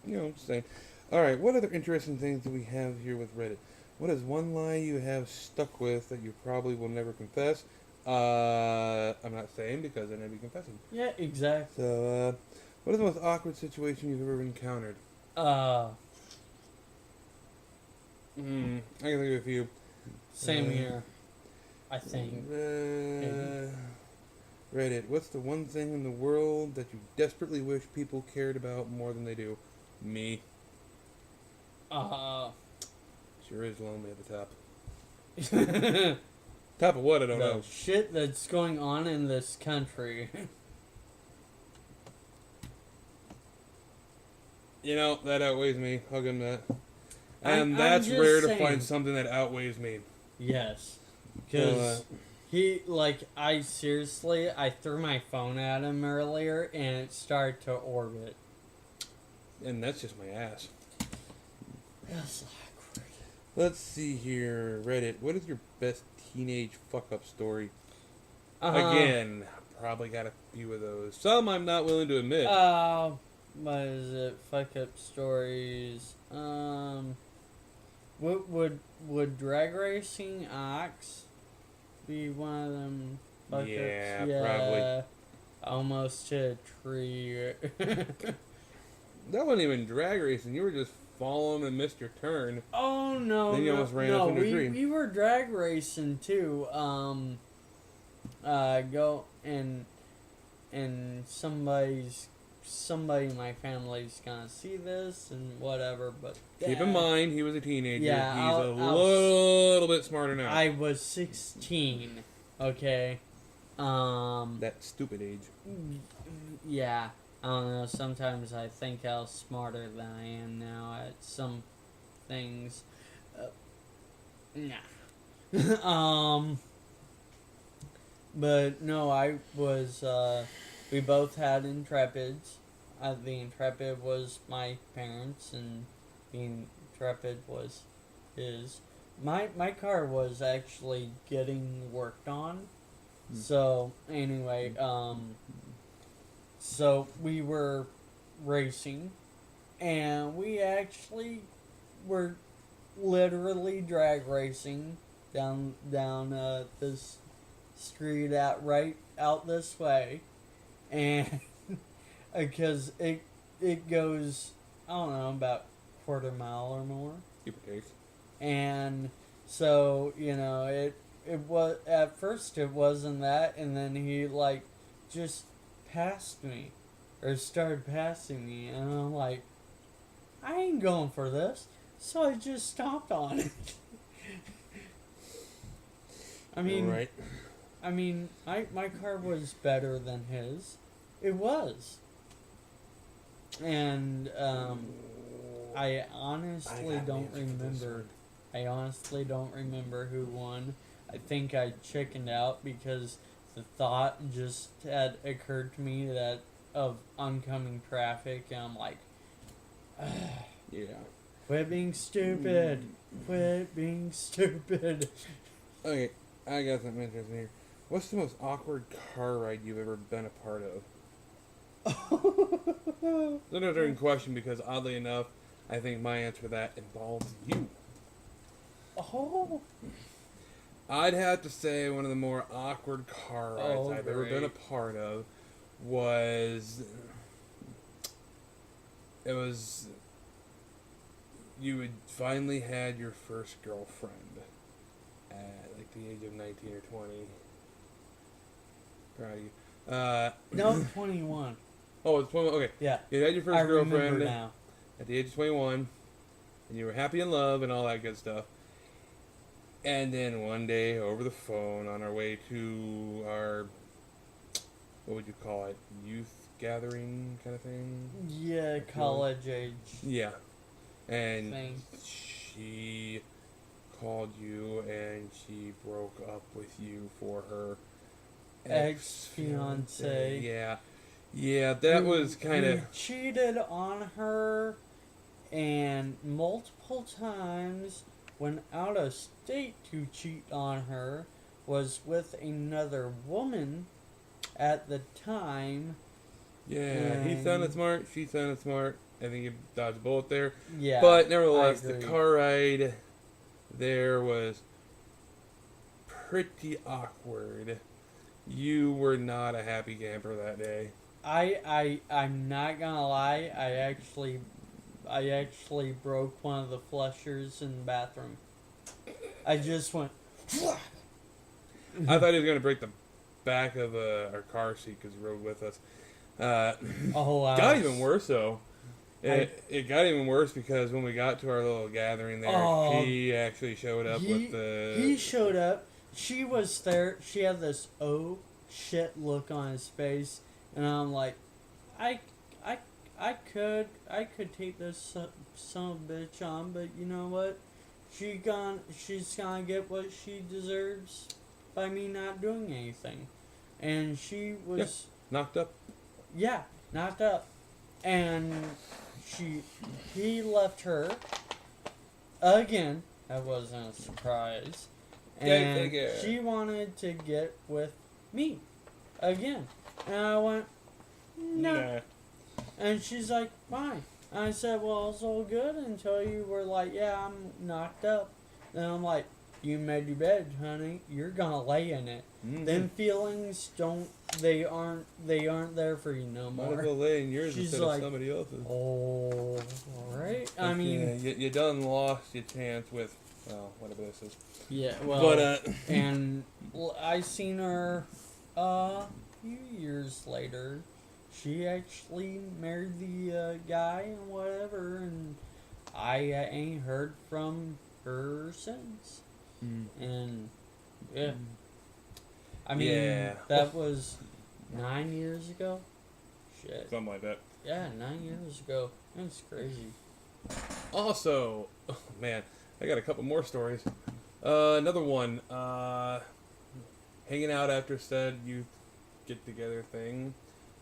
just saying. All right, what other interesting things do we have here with Reddit? What is one lie you have stuck with that you probably will never confess? I'm not saying because then I'd be confessing. Yeah, exactly. So, what is the most awkward situation you've ever encountered? I can think of a few. Same here. I think. Reddit. What's the one thing in the world that you desperately wish people cared about more than they do? Me. Sure is lonely at the top. Top of what? I don't know. Shit that's going on in this country. You know, that outweighs me. I'll give him that. And that's rare to find something that outweighs me. Yes. Because I threw my phone at him earlier and it started to orbit. And that's just my ass. That's awkward. Let's see here. Reddit. What is your best teenage fuck-up story? Again, probably got a few of those. Some I'm not willing to admit. What is it? Fuck-up stories. Would drag racing ox be one of them fuck-ups? Yeah, probably. Almost hit a tree. That wasn't even drag racing. You were just following and missed your turn. Oh, no. Then you almost ran up into a tree. We were drag racing, too. Go and somebody in my family's gonna see this and whatever, but keep in mind he was a teenager. Yeah, he's a little bit smarter now. I was 16. Okay. That stupid age. Yeah. I don't know. Sometimes I think I was smarter than I am now at some things. Nah. But no, I was. We both had Intrepids. The Intrepid was my parents, and the Intrepid was his. My car was actually getting worked on. So anyway, so we were racing, and we actually were literally drag racing down this street right out this way, and because it goes, I don't know, about quarter mile or more. Keep it case. And so, it was, at first it wasn't that, and then he just passed me, or started passing me, and I'm like, I ain't going for this, so I just stopped on it. I mean, right. My car was better than his. It was. And, I honestly don't remember. I honestly don't remember who won. I think I chickened out because the thought just had occurred to me that of oncoming traffic, and I'm like, yeah. Quit being stupid. Quit being stupid. Okay, I got something interesting here. What's the most awkward car ride you've ever been a part of? It's an interesting question because, oddly enough, I think my answer to that involves you. Oh. I'd have to say one of the more awkward car rides I've ever been a part of was... It was... You had finally had your first girlfriend at the age of 19 or 20. Proud of you. No, 21. Oh, it's 21. Okay. Yeah. You had your first girlfriend remember now. At the age of 21, and you were happy in love and all that good stuff. And then one day, over the phone, on our way to our, what would you call it, youth gathering kind of thing? Yeah, college age. Yeah. And thing. she called you and she broke up with you for her ex-fiance. Yeah. Yeah, that was kind of... You cheated on her, and multiple times went out of state to cheat on her, was with another woman at the time. Yeah, he sounded smart, she sounded smart. I think you dodged a bullet there. Yeah. But nevertheless, the car ride there was pretty awkward. You were not a happy camper that day. I'm not gonna lie. I actually broke one of the flushers in the bathroom. I just went. I thought he was gonna break the back of our car seat because he rode with us. Got even worse though. It got even worse because when we got to our little gathering there, he actually showed up with the. He showed up. She was there. She had this oh shit look on his face, and I'm like, I could take this son of a bitch on, but you know what? She's gonna get what she deserves by me not doing anything, and she was knocked up. Yeah, knocked up, and he left her again. That wasn't a surprise. And she wanted to get with me again. And I went, no. Nah. And she's like, fine. And I said, well, it's all good until you were like, yeah, I'm knocked up. And I'm like, you made your bed, honey. You're going to lay in it. Mm-hmm. Them feelings they aren't there for you no more. Might as well lay in yours instead of somebody else's. Oh, all right. I mean. Yeah, you done lost your chance with, well, whatever this is. Yeah, well, but, and I seen her a few years later. She actually married the guy and whatever, and I ain't heard from her since. Mm. And, yeah. I mean, that was 9 years ago? Shit. Something like that. Yeah, 9 years ago. That's crazy. Also, oh man, I got a couple more stories. Another one, hanging out after said youth get-together thing,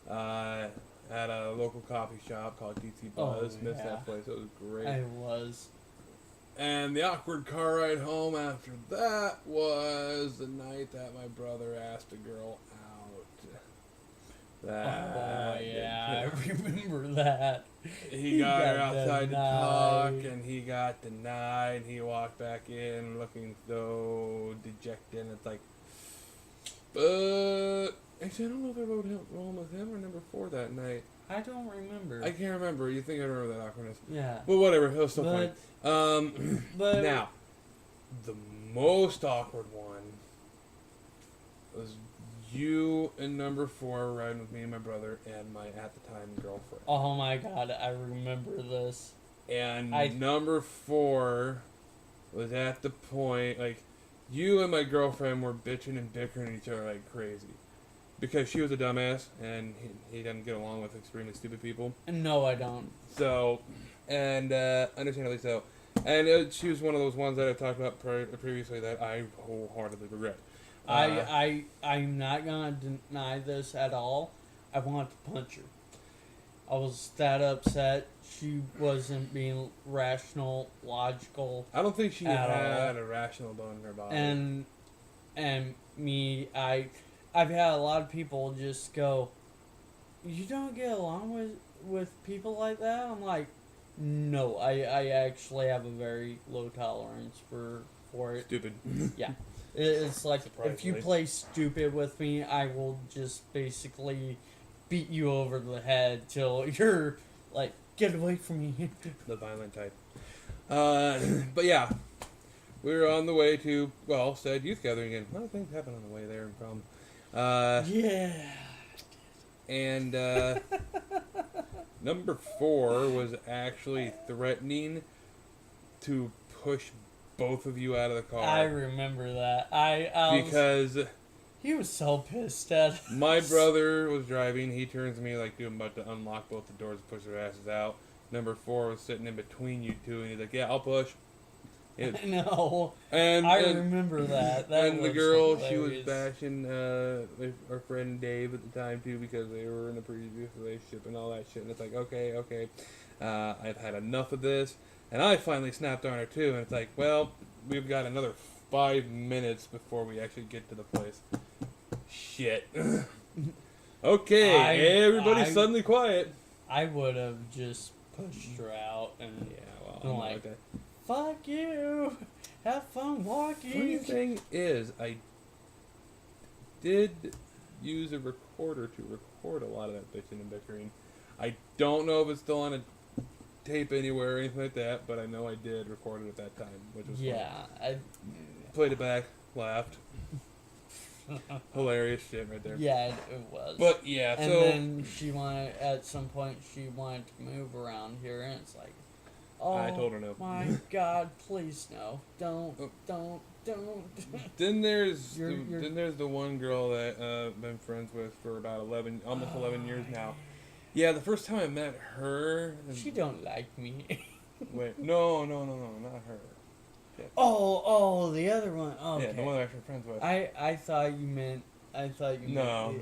at a local coffee shop called DC Buzz. Missed that place. It was great. I was. And the awkward car ride home after that was the night that my brother asked a girl out. I remember that. He got her outside to talk, and he got denied. He walked back in looking so dejected. And it's like, but actually, I don't know if I rode home with him or number 4 that night. I don't remember. I can't remember. You think I remember that awkwardness? Yeah. But whatever. It was still fun. But now, the most awkward one was you and number 4 riding with me and my brother and my at the time girlfriend. Oh my god, I remember this. And number 4 was at the point like you and my girlfriend were bitching and bickering at each other like crazy. Because she was a dumbass, and he doesn't get along with extremely stupid people. No, I don't. So, and understandably so. And she was one of those ones that I talked about previously that I wholeheartedly regret. I'm not going to deny this at all. I wanted to punch her. I was that upset. She wasn't being rational, logical. I don't think she had a rational bone in her body. And me, I've had a lot of people just go, you don't get along with people like that? I'm like, no, I actually have a very low tolerance for it. Stupid. Yeah. It's like, if you play stupid with me, I will just basically beat you over the head till you're like, get away from me. The violent type. But yeah, we were on the way to, said youth gathering again. A lot of things happened on the way there from... yeah. And number 4 was actually threatening to push both of you out of the car. I remember that. Because he was so pissed at us. My brother was driving. He turns to me like, dude, I'm about to unlock both the doors and push their asses out. Number 4 was sitting in between you two, and he's like, yeah, I'll push. No, I remember that. And the girl, hilarious. She was bashing our friend Dave at the time, too, because they were in a previous relationship and all that shit. And it's like, okay, I've had enough of this. And I finally snapped on her, too. And it's like, well, we've got another 5 minutes before we actually get to the place. Shit. Okay, everybody's suddenly quiet. I would have just pushed her out and I'm like, fuck you. Have fun walking. Funny thing is, I did use a recorder to record a lot of that bitching and bickering. I don't know if it's still on a tape anywhere or anything like that, but I know I did record it at that time, which was fun. Played it back, laughed. Hilarious shit right there. Yeah, it was. But yeah, and then at some point she wanted to move around here, and it's like, oh, I told her no. My God, please no, don't. Then there's the one girl that I've been friends with for about 11 years now. Yeah, the first time I met her, she don't like me. Wait, no, not her. Yeah. Oh, the other one. Oh, okay. Yeah, the one that I'm actually friends with. I thought you meant. No.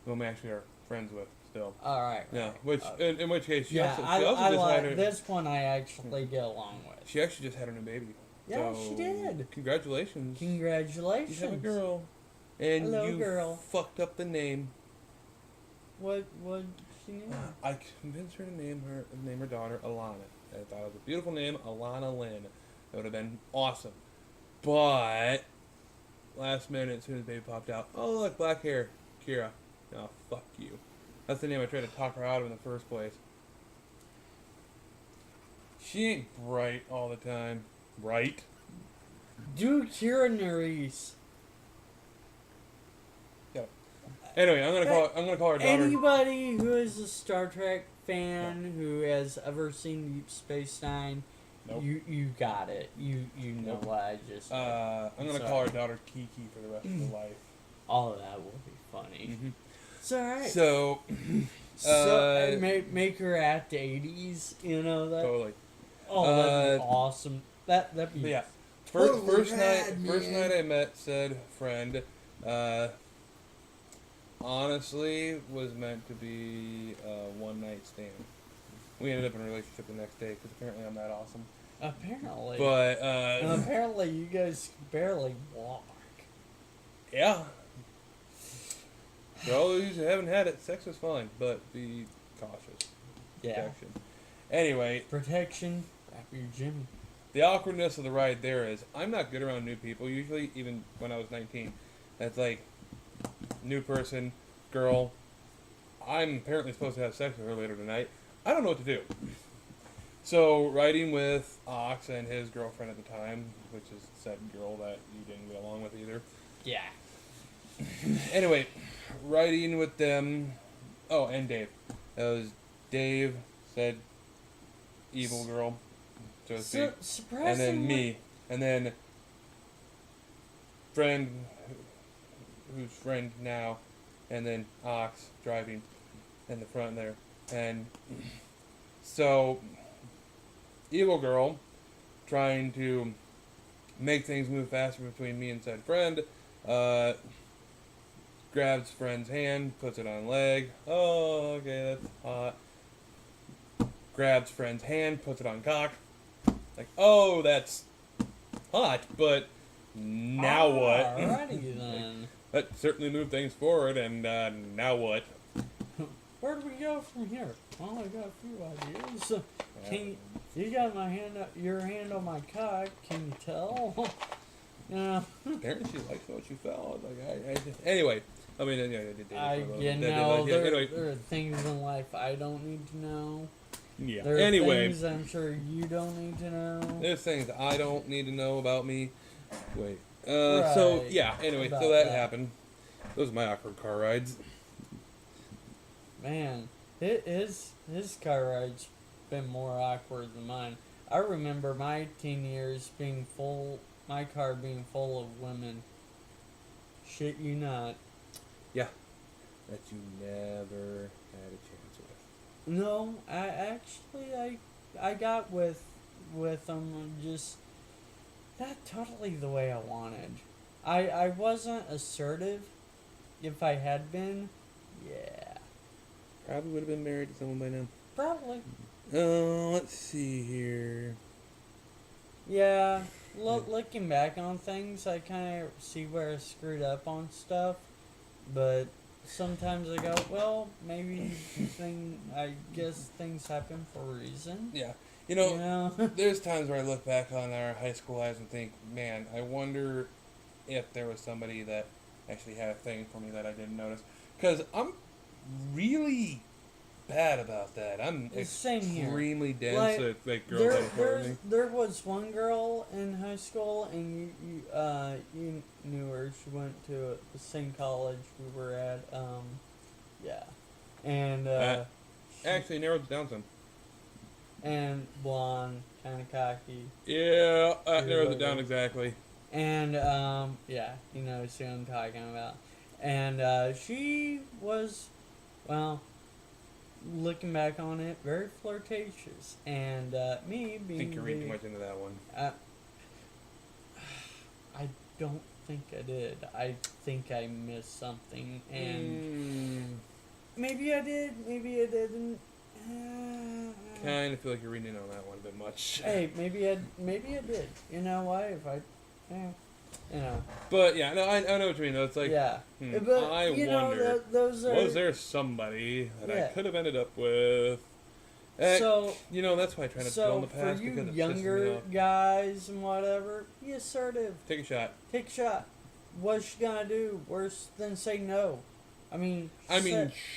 The one we actually are friends with still. All right. Yeah. In which case, she also just had her. This one I actually get along with. She actually just had her new baby. Yeah, so, she did. Congratulations. You have a girl. And hello, you girl. Fucked up the name. What she name? I convinced her to name her daughter Alana. I thought it was a beautiful name, Alana Lynn. That would have been awesome. But last minute, as soon as the baby popped out, oh look, black hair, Kira. Oh, fuck you. That's the name I tried to talk her out of in the first place. She ain't bright all the time. Right? Do Kira Nerys. Yeah. Anyway, I'm gonna call her daughter. Anybody who is a Star Trek fan who has ever seen Deep Space Nine, nope. you got it. You know what I just. I'm gonna call her daughter Kiki for the rest of her life. All of that will be funny. Mm-hmm. It's alright. So make her act 80s, you know that. Totally. Oh, that'd be awesome. That'd be. Yeah. First night I met said friend, honestly was meant to be a one night stand. We ended up in a relationship the next day because apparently I'm that awesome. Apparently. But and apparently you guys barely walk. Yeah. For all those who haven't had it, sex is fine, but be cautious. Yeah. Protection. Anyway. Protection. After your Jimmy. The awkwardness of the ride there is, I'm not good around new people. Usually, even when I was 19, that's like, new person, girl. I'm apparently supposed to have sex with her later tonight. I don't know what to do. So, riding with Ox and his girlfriend at the time, which is said girl that you didn't get along with either. Yeah. Anyway, riding with them. Oh, and Dave. That was Dave, said evil girl. So to speak. And then me. And then friend, who's friend now. And then Ox driving in the front there. And so, evil girl trying to make things move faster between me and said friend. Grabs friend's hand, puts it on leg. Oh, okay, that's hot. Grabs friend's hand, puts it on cock. Like, oh, that's hot, but now what? Alrighty then. That certainly moved things forward, and now what? Where do we go from here? Well, I got a few ideas. You got your hand on my cock? Can you tell? Yeah. Apparently, she likes what you felt. Like anyway. I mean, yeah, there are things in life I don't need to know. Yeah. There are things I'm sure you don't need to know. There's things I don't need to know about me. Wait. So yeah. Anyway, so that happened. Those are my awkward car rides. Man, his car ride's been more awkward than mine. I remember my teen years being full. My car being full of women. Shit you not. Yeah. That you never had a chance with. No, I got with them just not totally the way I wanted. I wasn't assertive. If I had been, yeah. Probably would have been married to someone by now. Probably. Let's see here. Yeah, looking back on things, I kind of see where I screwed up on stuff, but sometimes I go, well, maybe I guess things happen for a reason. Yeah. There's times where I look back on our high school lives and think, man, I wonder if there was somebody that actually had a thing for me that I didn't notice. Because I'm really bad about that. I'm extremely dense with girls that were me. There was one girl in high school, and you knew her. She went to the same college we were at. Yeah, and actually narrowed it down some. And blonde, kind of cocky. Yeah, that narrows it down exactly. And yeah, you know who I'm talking about. And she was, well, looking back on it, very flirtatious. And me being. I think you're reading too much into that one. I don't think I did. I think I missed something, and maybe I did, maybe I didn't. Kind of feel like you're reading in on that one a bit much. Hey, maybe I did. You know why? If I, you know. But yeah, no, I know what you mean. Though it's like, yeah. But I wonder, was there somebody that I could have ended up with? So that's why I try to dwell in the past. For you younger guys and whatever, be assertive. Take a shot. Take a shot. What's she gonna do worse than say no? I mean,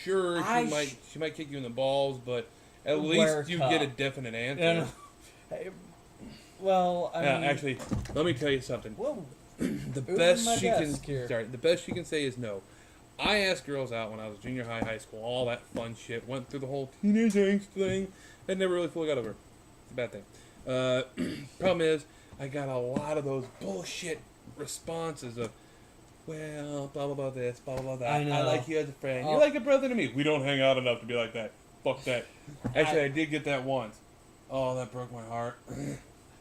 sure, she might kick you in the balls, but at least you get a definite answer. Hey, well, I mean, actually, let me tell you something. Whoa. The best she can say is no. I asked girls out when I was junior high school, all that fun shit. Went through the whole teenage angst thing, and never really fully got over it. It's a bad thing. Problem is, I got a lot of those bullshit responses of, well, blah, blah, blah this, blah, blah, blah that. I like you as a friend. You're like a brother to me. We don't hang out enough to be like that. Fuck that. Actually, I did get that once. Oh, that broke my heart.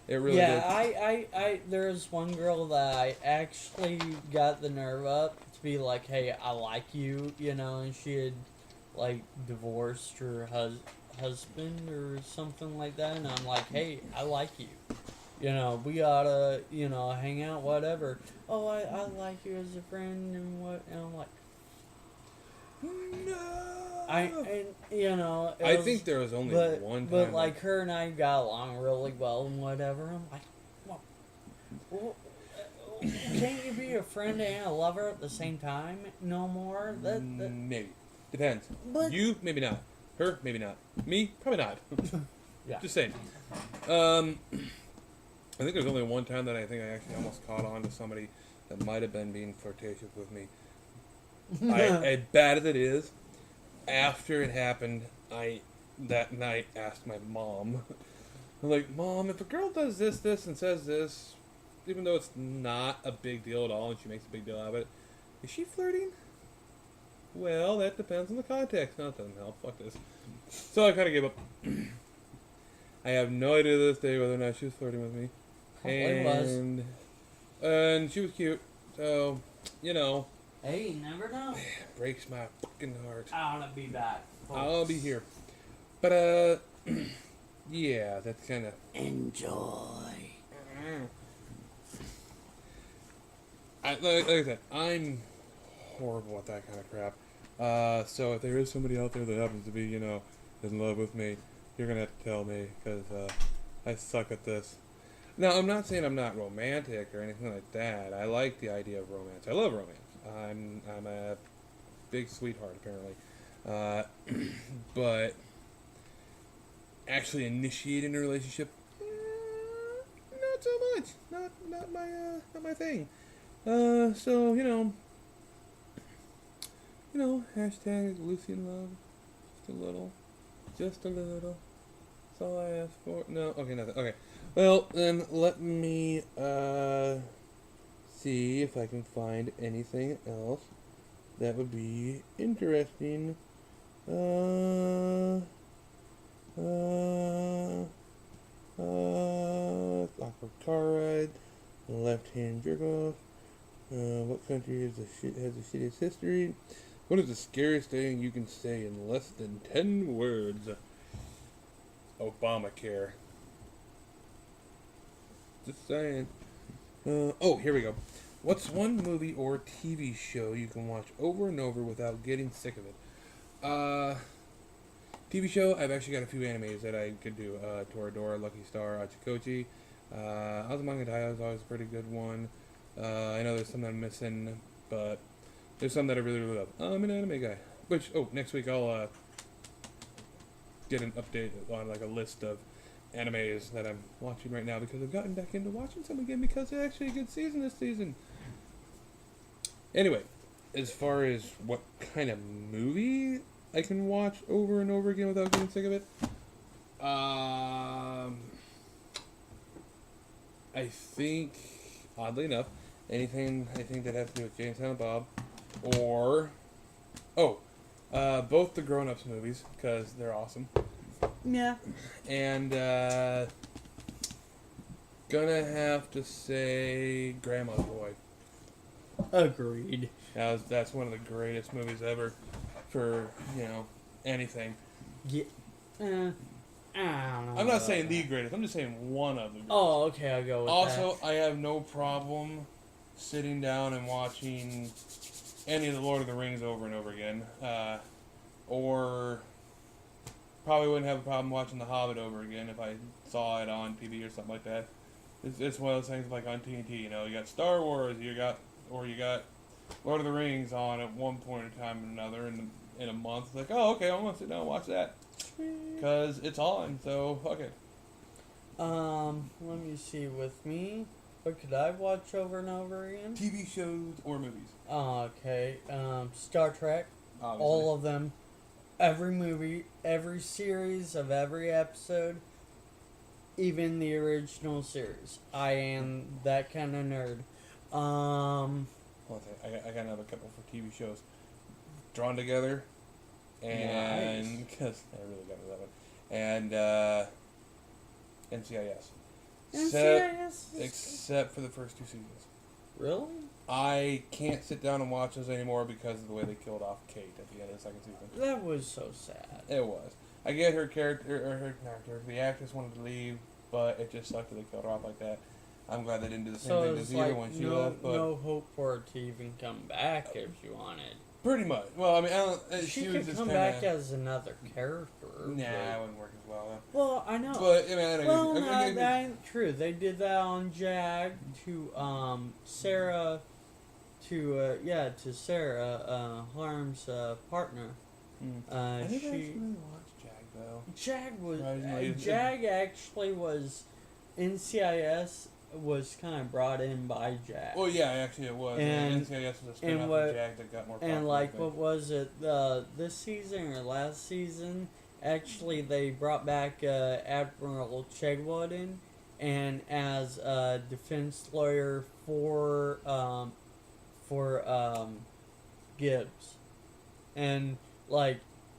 It really did. Yeah, there was one girl that I actually got the nerve up to be like, hey, I like you, and she had, like, divorced her husband or something like that, and I'm like, hey, I like you. We oughta, hang out, whatever. Oh, I like you as a friend and what, and I'm like, no. I think there was only one time. But, like, her and I got along really well and whatever. I'm like, well, can't you be a friend and a lover at the same time? No more? That maybe. Depends. But you, maybe not. Her, maybe not. Me, probably not. Yeah. Just saying. I think there's only one time that I think I actually almost caught on to somebody that might have been being flirtatious with me. As bad as it is, after it happened, I that night asked my mom, I'm like, Mom, if a girl does this, and says this, even though it's not a big deal at all, and she makes a big deal out of it, is she flirting? Well, that depends on the context. No, it doesn't help. Fuck this. So I kind of gave up. I have no idea to this day whether or not she was flirting with me. And she was cute, so, Hey, you never know. Breaks my fucking heart. I want to be back. Folks. I'll be here. But, yeah, that's kind of... Enjoy. Like I said, I'm horrible at that kind of crap. So if there is somebody out there that happens to be, in love with me, you're going to have to tell me, because I suck at this. Now, I'm not saying I'm not romantic or anything like that. I like the idea of romance. I love romance. I'm a big sweetheart, apparently. But actually initiating a relationship, not so much. Not my thing. So, hashtag Lucy in love. Just a little. That's all I ask for. No, okay, nothing. Okay. Well, then let me see if I can find anything else that would be interesting. Awkward car ride, left-hand jerk-off. What country has the shittiest history? What is the scariest thing you can say in less than 10 words? Obamacare. Just saying. Here we go. What's one movie or TV show you can watch over and over without getting sick of it? TV show, I've actually got a few animes that I could do. Toradora, Lucky Star, Achikochi. Azumanga Daioh is always a pretty good one. I know there's some that I'm missing, but there's some that I really, really love. I'm an anime guy. Which, next week I'll get an update on like a list of animes that I'm watching right now because I've gotten back into watching some again because it's actually a good season this season. Anyway, as far as what kind of movie I can watch over and over again without getting sick of it, I think, oddly enough, anything I think that has to do with James and Bob, or both the Grown Ups movies because they're awesome. Yeah. And gonna have to say Grandma's Boy. Agreed. That's one of the greatest movies ever for, anything. Yeah. I don't know. I'm not saying the greatest. I'm just saying one of the greatest. Oh, okay, I'll go with that. Also, I have no problem sitting down and watching any of the Lord of the Rings over and over again. Or probably wouldn't have a problem watching The Hobbit over again if I saw it on TV or something like that. It's one of those things like on TNT, you got Star Wars, you got Lord of the Rings on at one point in time or another in a month. It's like, oh, okay, I'm going to sit down and watch that. Because it's on, so fuck it. Let me see with me. What could I watch over and over again? TV shows or movies. Okay, Star Trek. Obviously. All of them. Every movie, every series of every episode, even the original series. I am that kind of nerd. I got another couple for TV shows. Drawn Together, and because I really got into that one, and NCIS. Except for the first two seasons. Really? I can't sit down and watch those anymore because of the way they killed off Kate at the end of the second season. That was so sad. It was. I get her character, the actress wanted to leave, but it just sucked that they killed her off like that. I'm glad they didn't do the same thing to Zeta when she left. But no hope for her to even come back if she wanted. Pretty much. Well, I mean, she could was come back as another character. Nah, it wouldn't work as well. Though. Well, I know. But I mean, that ain't true. They did that on Jag to Sarah, to Sarah, Harm's partner. I think I actually really watched Jag though. Jag actually was NCIS. Was kind of brought in by Jag. Well, yeah, actually it was. And NCIS was a spin-off of Jag that got more popular. And what was it? This season or last season? Actually, they brought back Admiral Chegwood in, and as a defense lawyer for Gibbs, and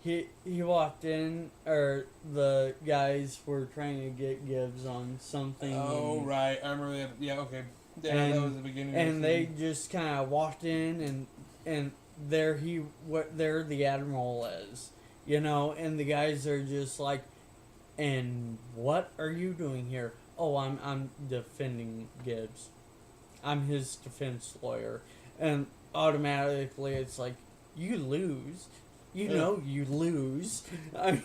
he walked in, or the guys were trying to get Gibbs on something. Oh, right. I remember that. Yeah, okay. Yeah, that was the beginning of the season. They just kind of walked in, and there the Admiral is, and the guys are just like, and what are you doing here? Oh, I'm defending Gibbs. I'm his defense lawyer. And automatically it's like, you lose. You lose. I mean,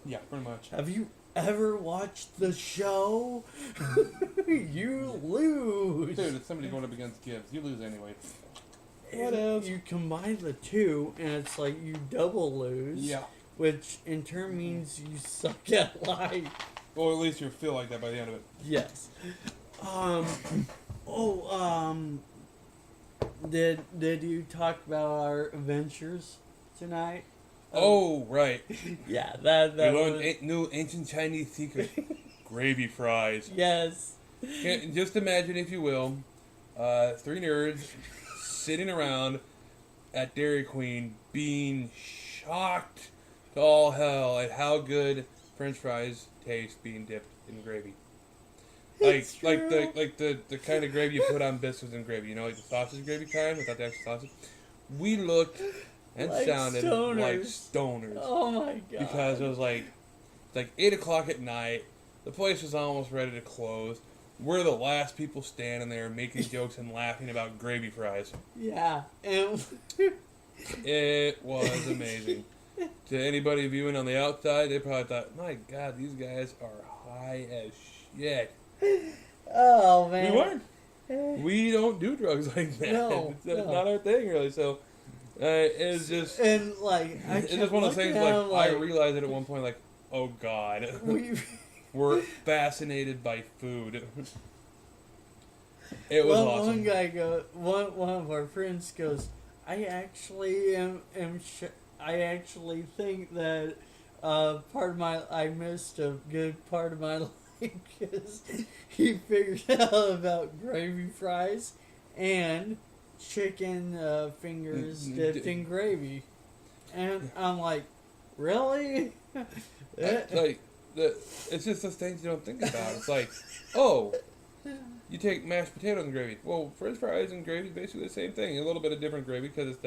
yeah, pretty much. Have you ever watched the show? You lose. Dude, it's somebody going up against Gibbs. You lose anyway. What else? You combine the two, and it's like you double lose. Yeah. Which in turn means you suck at life. Or at least you feel like that by the end of it. Yes. Did you talk about our adventures tonight? Oh, right. Yeah, that we learned new ancient Chinese secret. Gravy fries. Yes. Just imagine, if you will, three nerds sitting around at Dairy Queen being shocked to all hell at how good French fries taste being dipped in gravy. Like the kind of gravy you put on biscuits and gravy, like the sausage gravy kind without the actual sausage. We looked and sounded like stoners. Oh my god! Because it was like 8 o'clock at night. The place was almost ready to close. We're the last people standing there making jokes and laughing about gravy fries. Yeah, it was amazing. To anybody viewing on the outside, they probably thought, my God, these guys are high as shit. Oh, man. We weren't. We don't do drugs like that. No, It's not our thing, really. So, it's just... And, like, it's just one of those things, like, I realized it at one point, like, oh, God. We're fascinated by food. It was awesome. One guy one of our friends goes, I actually I actually think that I missed a good part of my life because he figured out about gravy fries and chicken fingers dipped in gravy. And I'm like, really? It's just those things you don't think about. It's like, oh, you take mashed potatoes and gravy. Well, French fries and gravy is basically the same thing. A little bit of different gravy because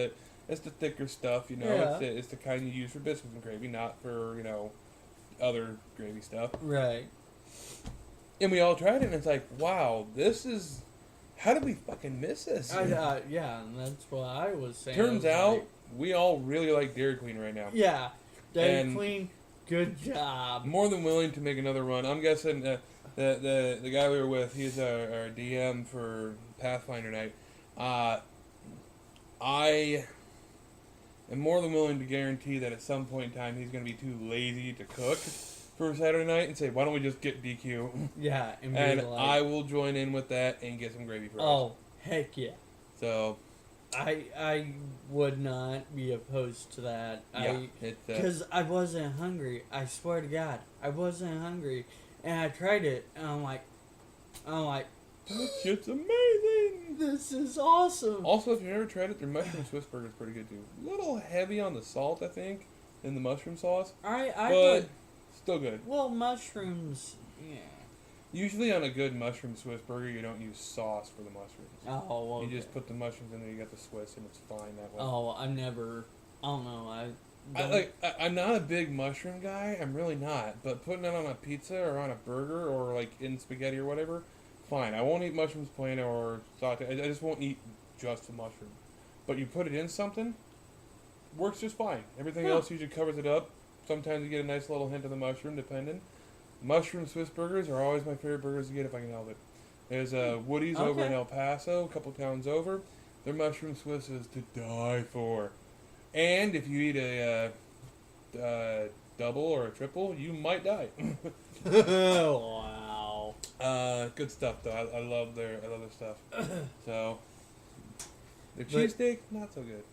it's the thicker stuff, you know. Yeah. It's the kind you use for biscuits and gravy, not for, other gravy stuff. Right. And we all tried it, and it's like, wow, this is... How did we fucking miss this? Yeah, and that's what I was saying. Turns out, we all really like Dairy Queen right now. Yeah, Dairy Queen, good job. More than willing to make another run. I'm guessing the guy we were with, he's our DM for Pathfinder night. I am more than willing to guarantee that at some point in time he's going to be too lazy to cook for Saturday night and say, why don't we just get DQ? Yeah. And I will join in with that and get some gravy fries. Oh, heck yeah. So... I would not be opposed to that. Yeah. Because I wasn't hungry. I swear to God. I wasn't hungry. And I tried it, and I'm like, that shit's amazing! This is awesome! Also, if you've never tried it, their mushroom Swiss burger is pretty good too. A little heavy on the salt, I think, in the mushroom sauce. But still good. Well, mushrooms, yeah. Usually on a good mushroom Swiss burger, you don't use sauce for the mushrooms. Oh, okay. You just put the mushrooms in there, you got the Swiss, and it's fine that way. Oh, I don't know, I'm not a big mushroom guy. I'm really not. But putting it on a pizza or on a burger or like in spaghetti or whatever, fine. I won't eat mushrooms plain or sauté. I just won't eat just the mushroom. But you put it in something, works just fine. Everything else usually covers it up. Sometimes you get a nice little hint of the mushroom, depending. Mushroom Swiss burgers are always my favorite burgers to get if I can help it. There's Woody's over in El Paso, a couple towns over. Their mushroom Swiss is to die for. And if you eat a double or a triple, you might die. Wow. Good stuff though. I love their stuff. So their cheesesteak, not so good.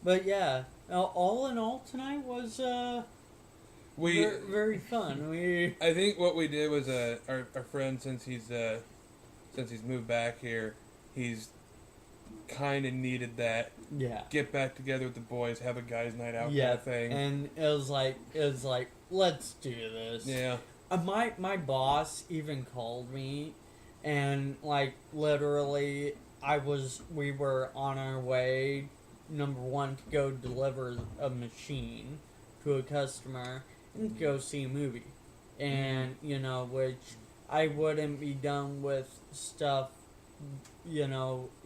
But yeah, all in all, tonight was very fun. I think what we did was our friend, since he's moved back here, he's kind of needed that. Yeah. Get back together with the boys, have a guys' night out kind of thing. And it was like, let's do this. Yeah. My boss even called me, and like literally, we were on our way, number one, to go deliver a machine to a customer and go see a movie, and which I wouldn't be done with stuff,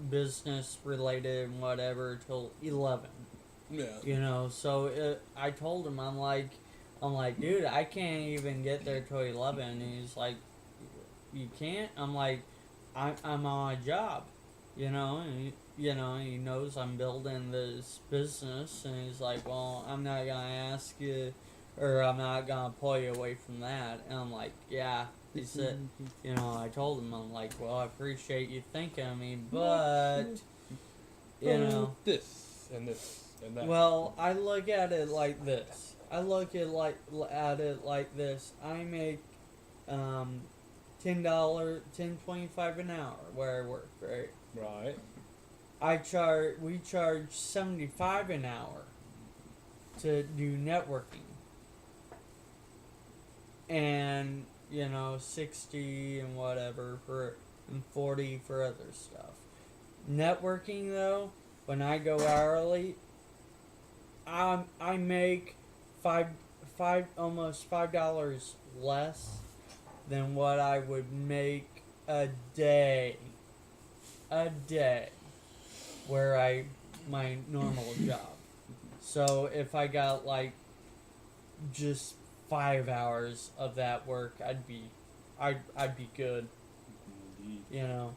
business related and whatever till 11. Yeah. So I told him, I'm like, dude, I can't even get there till 11. And he's like, you can't? I'm like, I'm on a job, and he knows I'm building this business, and he's like, well, I'm not gonna ask you, or I'm not gonna pull you away from that. And I'm like, yeah. He said, I told him, I'm like, well, I appreciate you thinking of me, but, this and this and that. Well, I look at it like this. I make $10.25 an hour where I work, right? Right. We charge $75 an hour to do networking. And 60 and whatever and 40 for other stuff. Networking though, when I go hourly, I make almost $5 less than what I would make a day where my normal job. So if I got like just 5 hours of that work, I'd be good. Indeed. You know,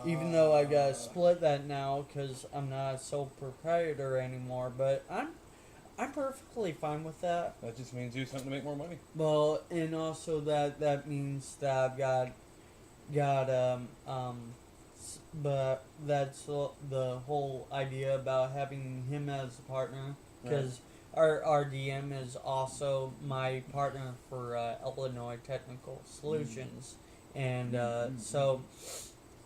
even though I gotta split that now because I'm not a sole proprietor anymore, but I'm perfectly fine with that. That just means you have something to make more money. Well, and also that means that I've got but that's the whole idea about having him as a partner, because our DM is also my partner for Illinois Technical Solutions, and so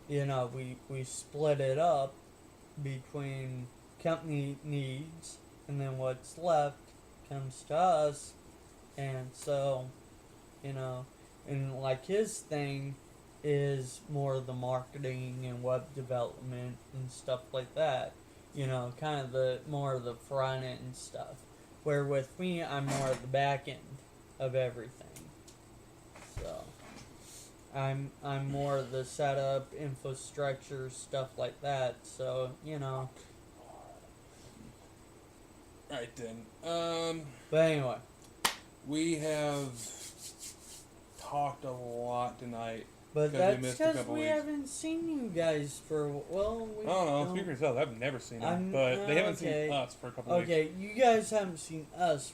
we split it up between company needs, and then what's left comes to us, and so and like his thing is more the marketing and web development and stuff like that. Kind of the more of the front end stuff. Where with me, I'm more at the back end of everything. So I'm more of the setup, infrastructure, stuff like that. So Right then. But anyway, we have talked a lot tonight. But that's because we haven't seen you guys for, I don't know. Speak for yourself. I've never seen them, but they haven't seen us for a couple weeks. Okay, you guys haven't seen us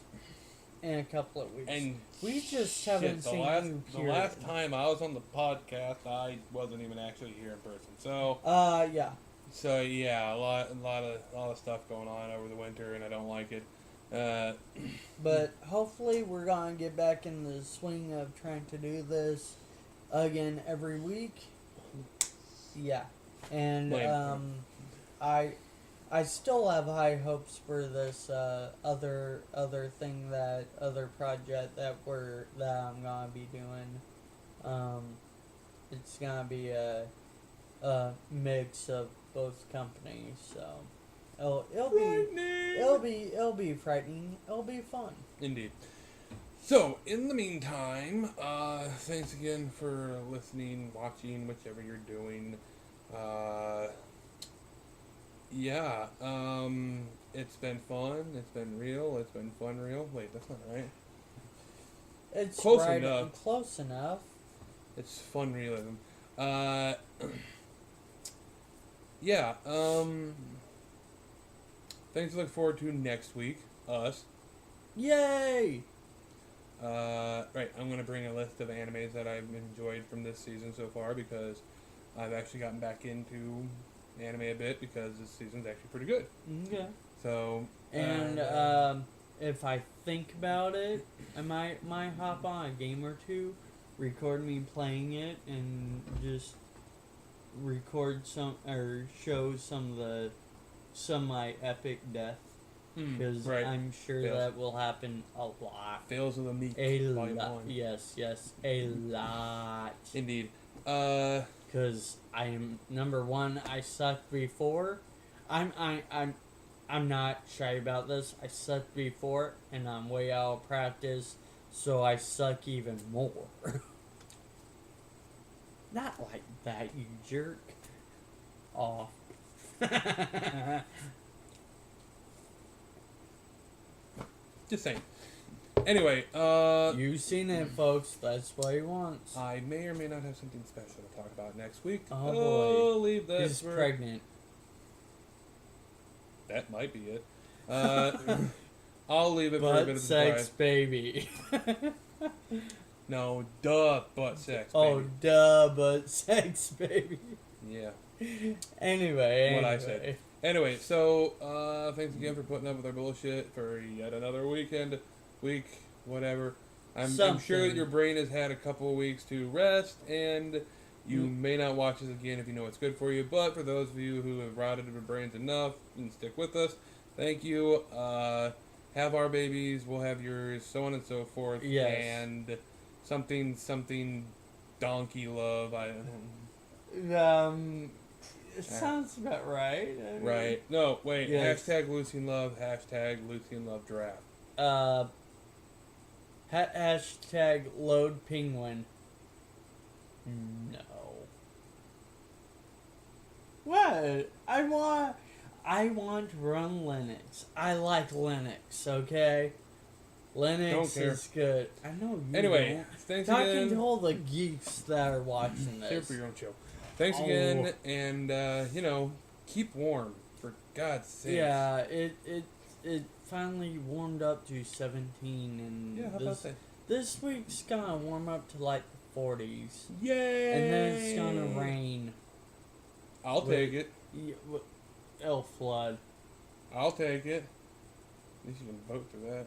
in a couple of weeks. And we just haven't seen you. The last time I was on the podcast, I wasn't even actually here in person. So yeah. So yeah, a lot of stuff going on over the winter, and I don't like it. But hopefully, we're gonna get back in the swing of trying to do this again every week. Yeah, and I still have high hopes for this other project that I'm gonna be doing. It's gonna be a mix of both companies, so it'll be frightening. It'll be fun. Indeed. So, in the meantime, thanks again for listening, watching, whichever you're doing. It's been fun. It's been real. It's been fun real. Wait, that's not right. It's close right enough. Close enough. It's fun realism. Things to look forward to next week. Us. Yay! Right, I'm going to bring a list of animes that I've enjoyed from this season so far, because I've actually gotten back into anime a bit, because this season's actually pretty good. Okay. So... And, if I think about it, I might hop on a game or two, record me playing it, and just record show some of my epic death. Because I'm sure that will happen a lot. Fails of the Meek. A lot. Yes, a lot. Indeed. Because I am, number one, I sucked before. I'm not shy about this. I sucked before, and I'm way out of practice, so I suck even more. Not like that, you jerk. Aw. Just saying. Anyway, you've seen it, folks. That's what he wants. I may or may not have something special to talk about next week. Oh boy. Leave that. He's pregnant. That might be it. I'll leave it for a bit of a sex baby. No, butt sex baby. Oh, butt sex baby. Yeah. Anyway. What I said. Anyway, so, thanks again for putting up with our bullshit for yet another week, whatever. I'm sure that your brain has had a couple of weeks to rest, and you may not watch this again if you know it's good for you, but for those of you who have rotted your brains enough and stick with us, thank you. Have our babies, we'll have yours, so on and so forth. Yes. And something donkey love, it sounds about right. Right. No, wait. Yes. Hashtag Lucian Love. Hashtag Lucian Love Draft. Hashtag Load Penguin. No. What? I want to run Linux. I like Linux, okay? Linux is good. I know you Anyway, thanks again. Talking to all the geeks that are watching this. Share for your own show. Thanks again, and, keep warm, for God's sake. Yeah, it finally warmed up to 17, and yeah, how about that? This week's gonna warm up to like the 40s. Yay! And then it's gonna rain. I'll take it. Elf flood. I'll take it. At least you can vote for that.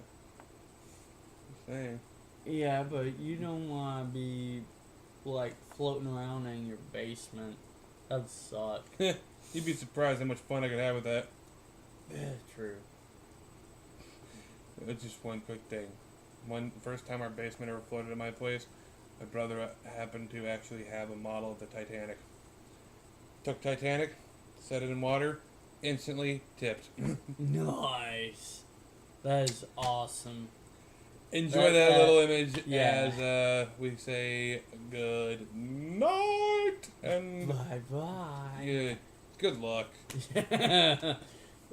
Just saying. Yeah, but you don't want to be like floating around in your basement. That'd suck. You'd be surprised how much fun I could have with that. Yeah, true. Just one quick thing. First time our basement ever flooded at my place, my brother happened to actually have a model of the Titanic. Took Titanic, set it in water, instantly tipped. Nice. That is awesome. Enjoy that little image as we say good night and bye-bye. Good luck.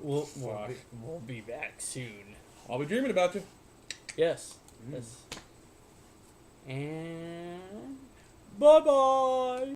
We'll be back soon. I'll be dreaming about you. Yes. Yes. And bye-bye.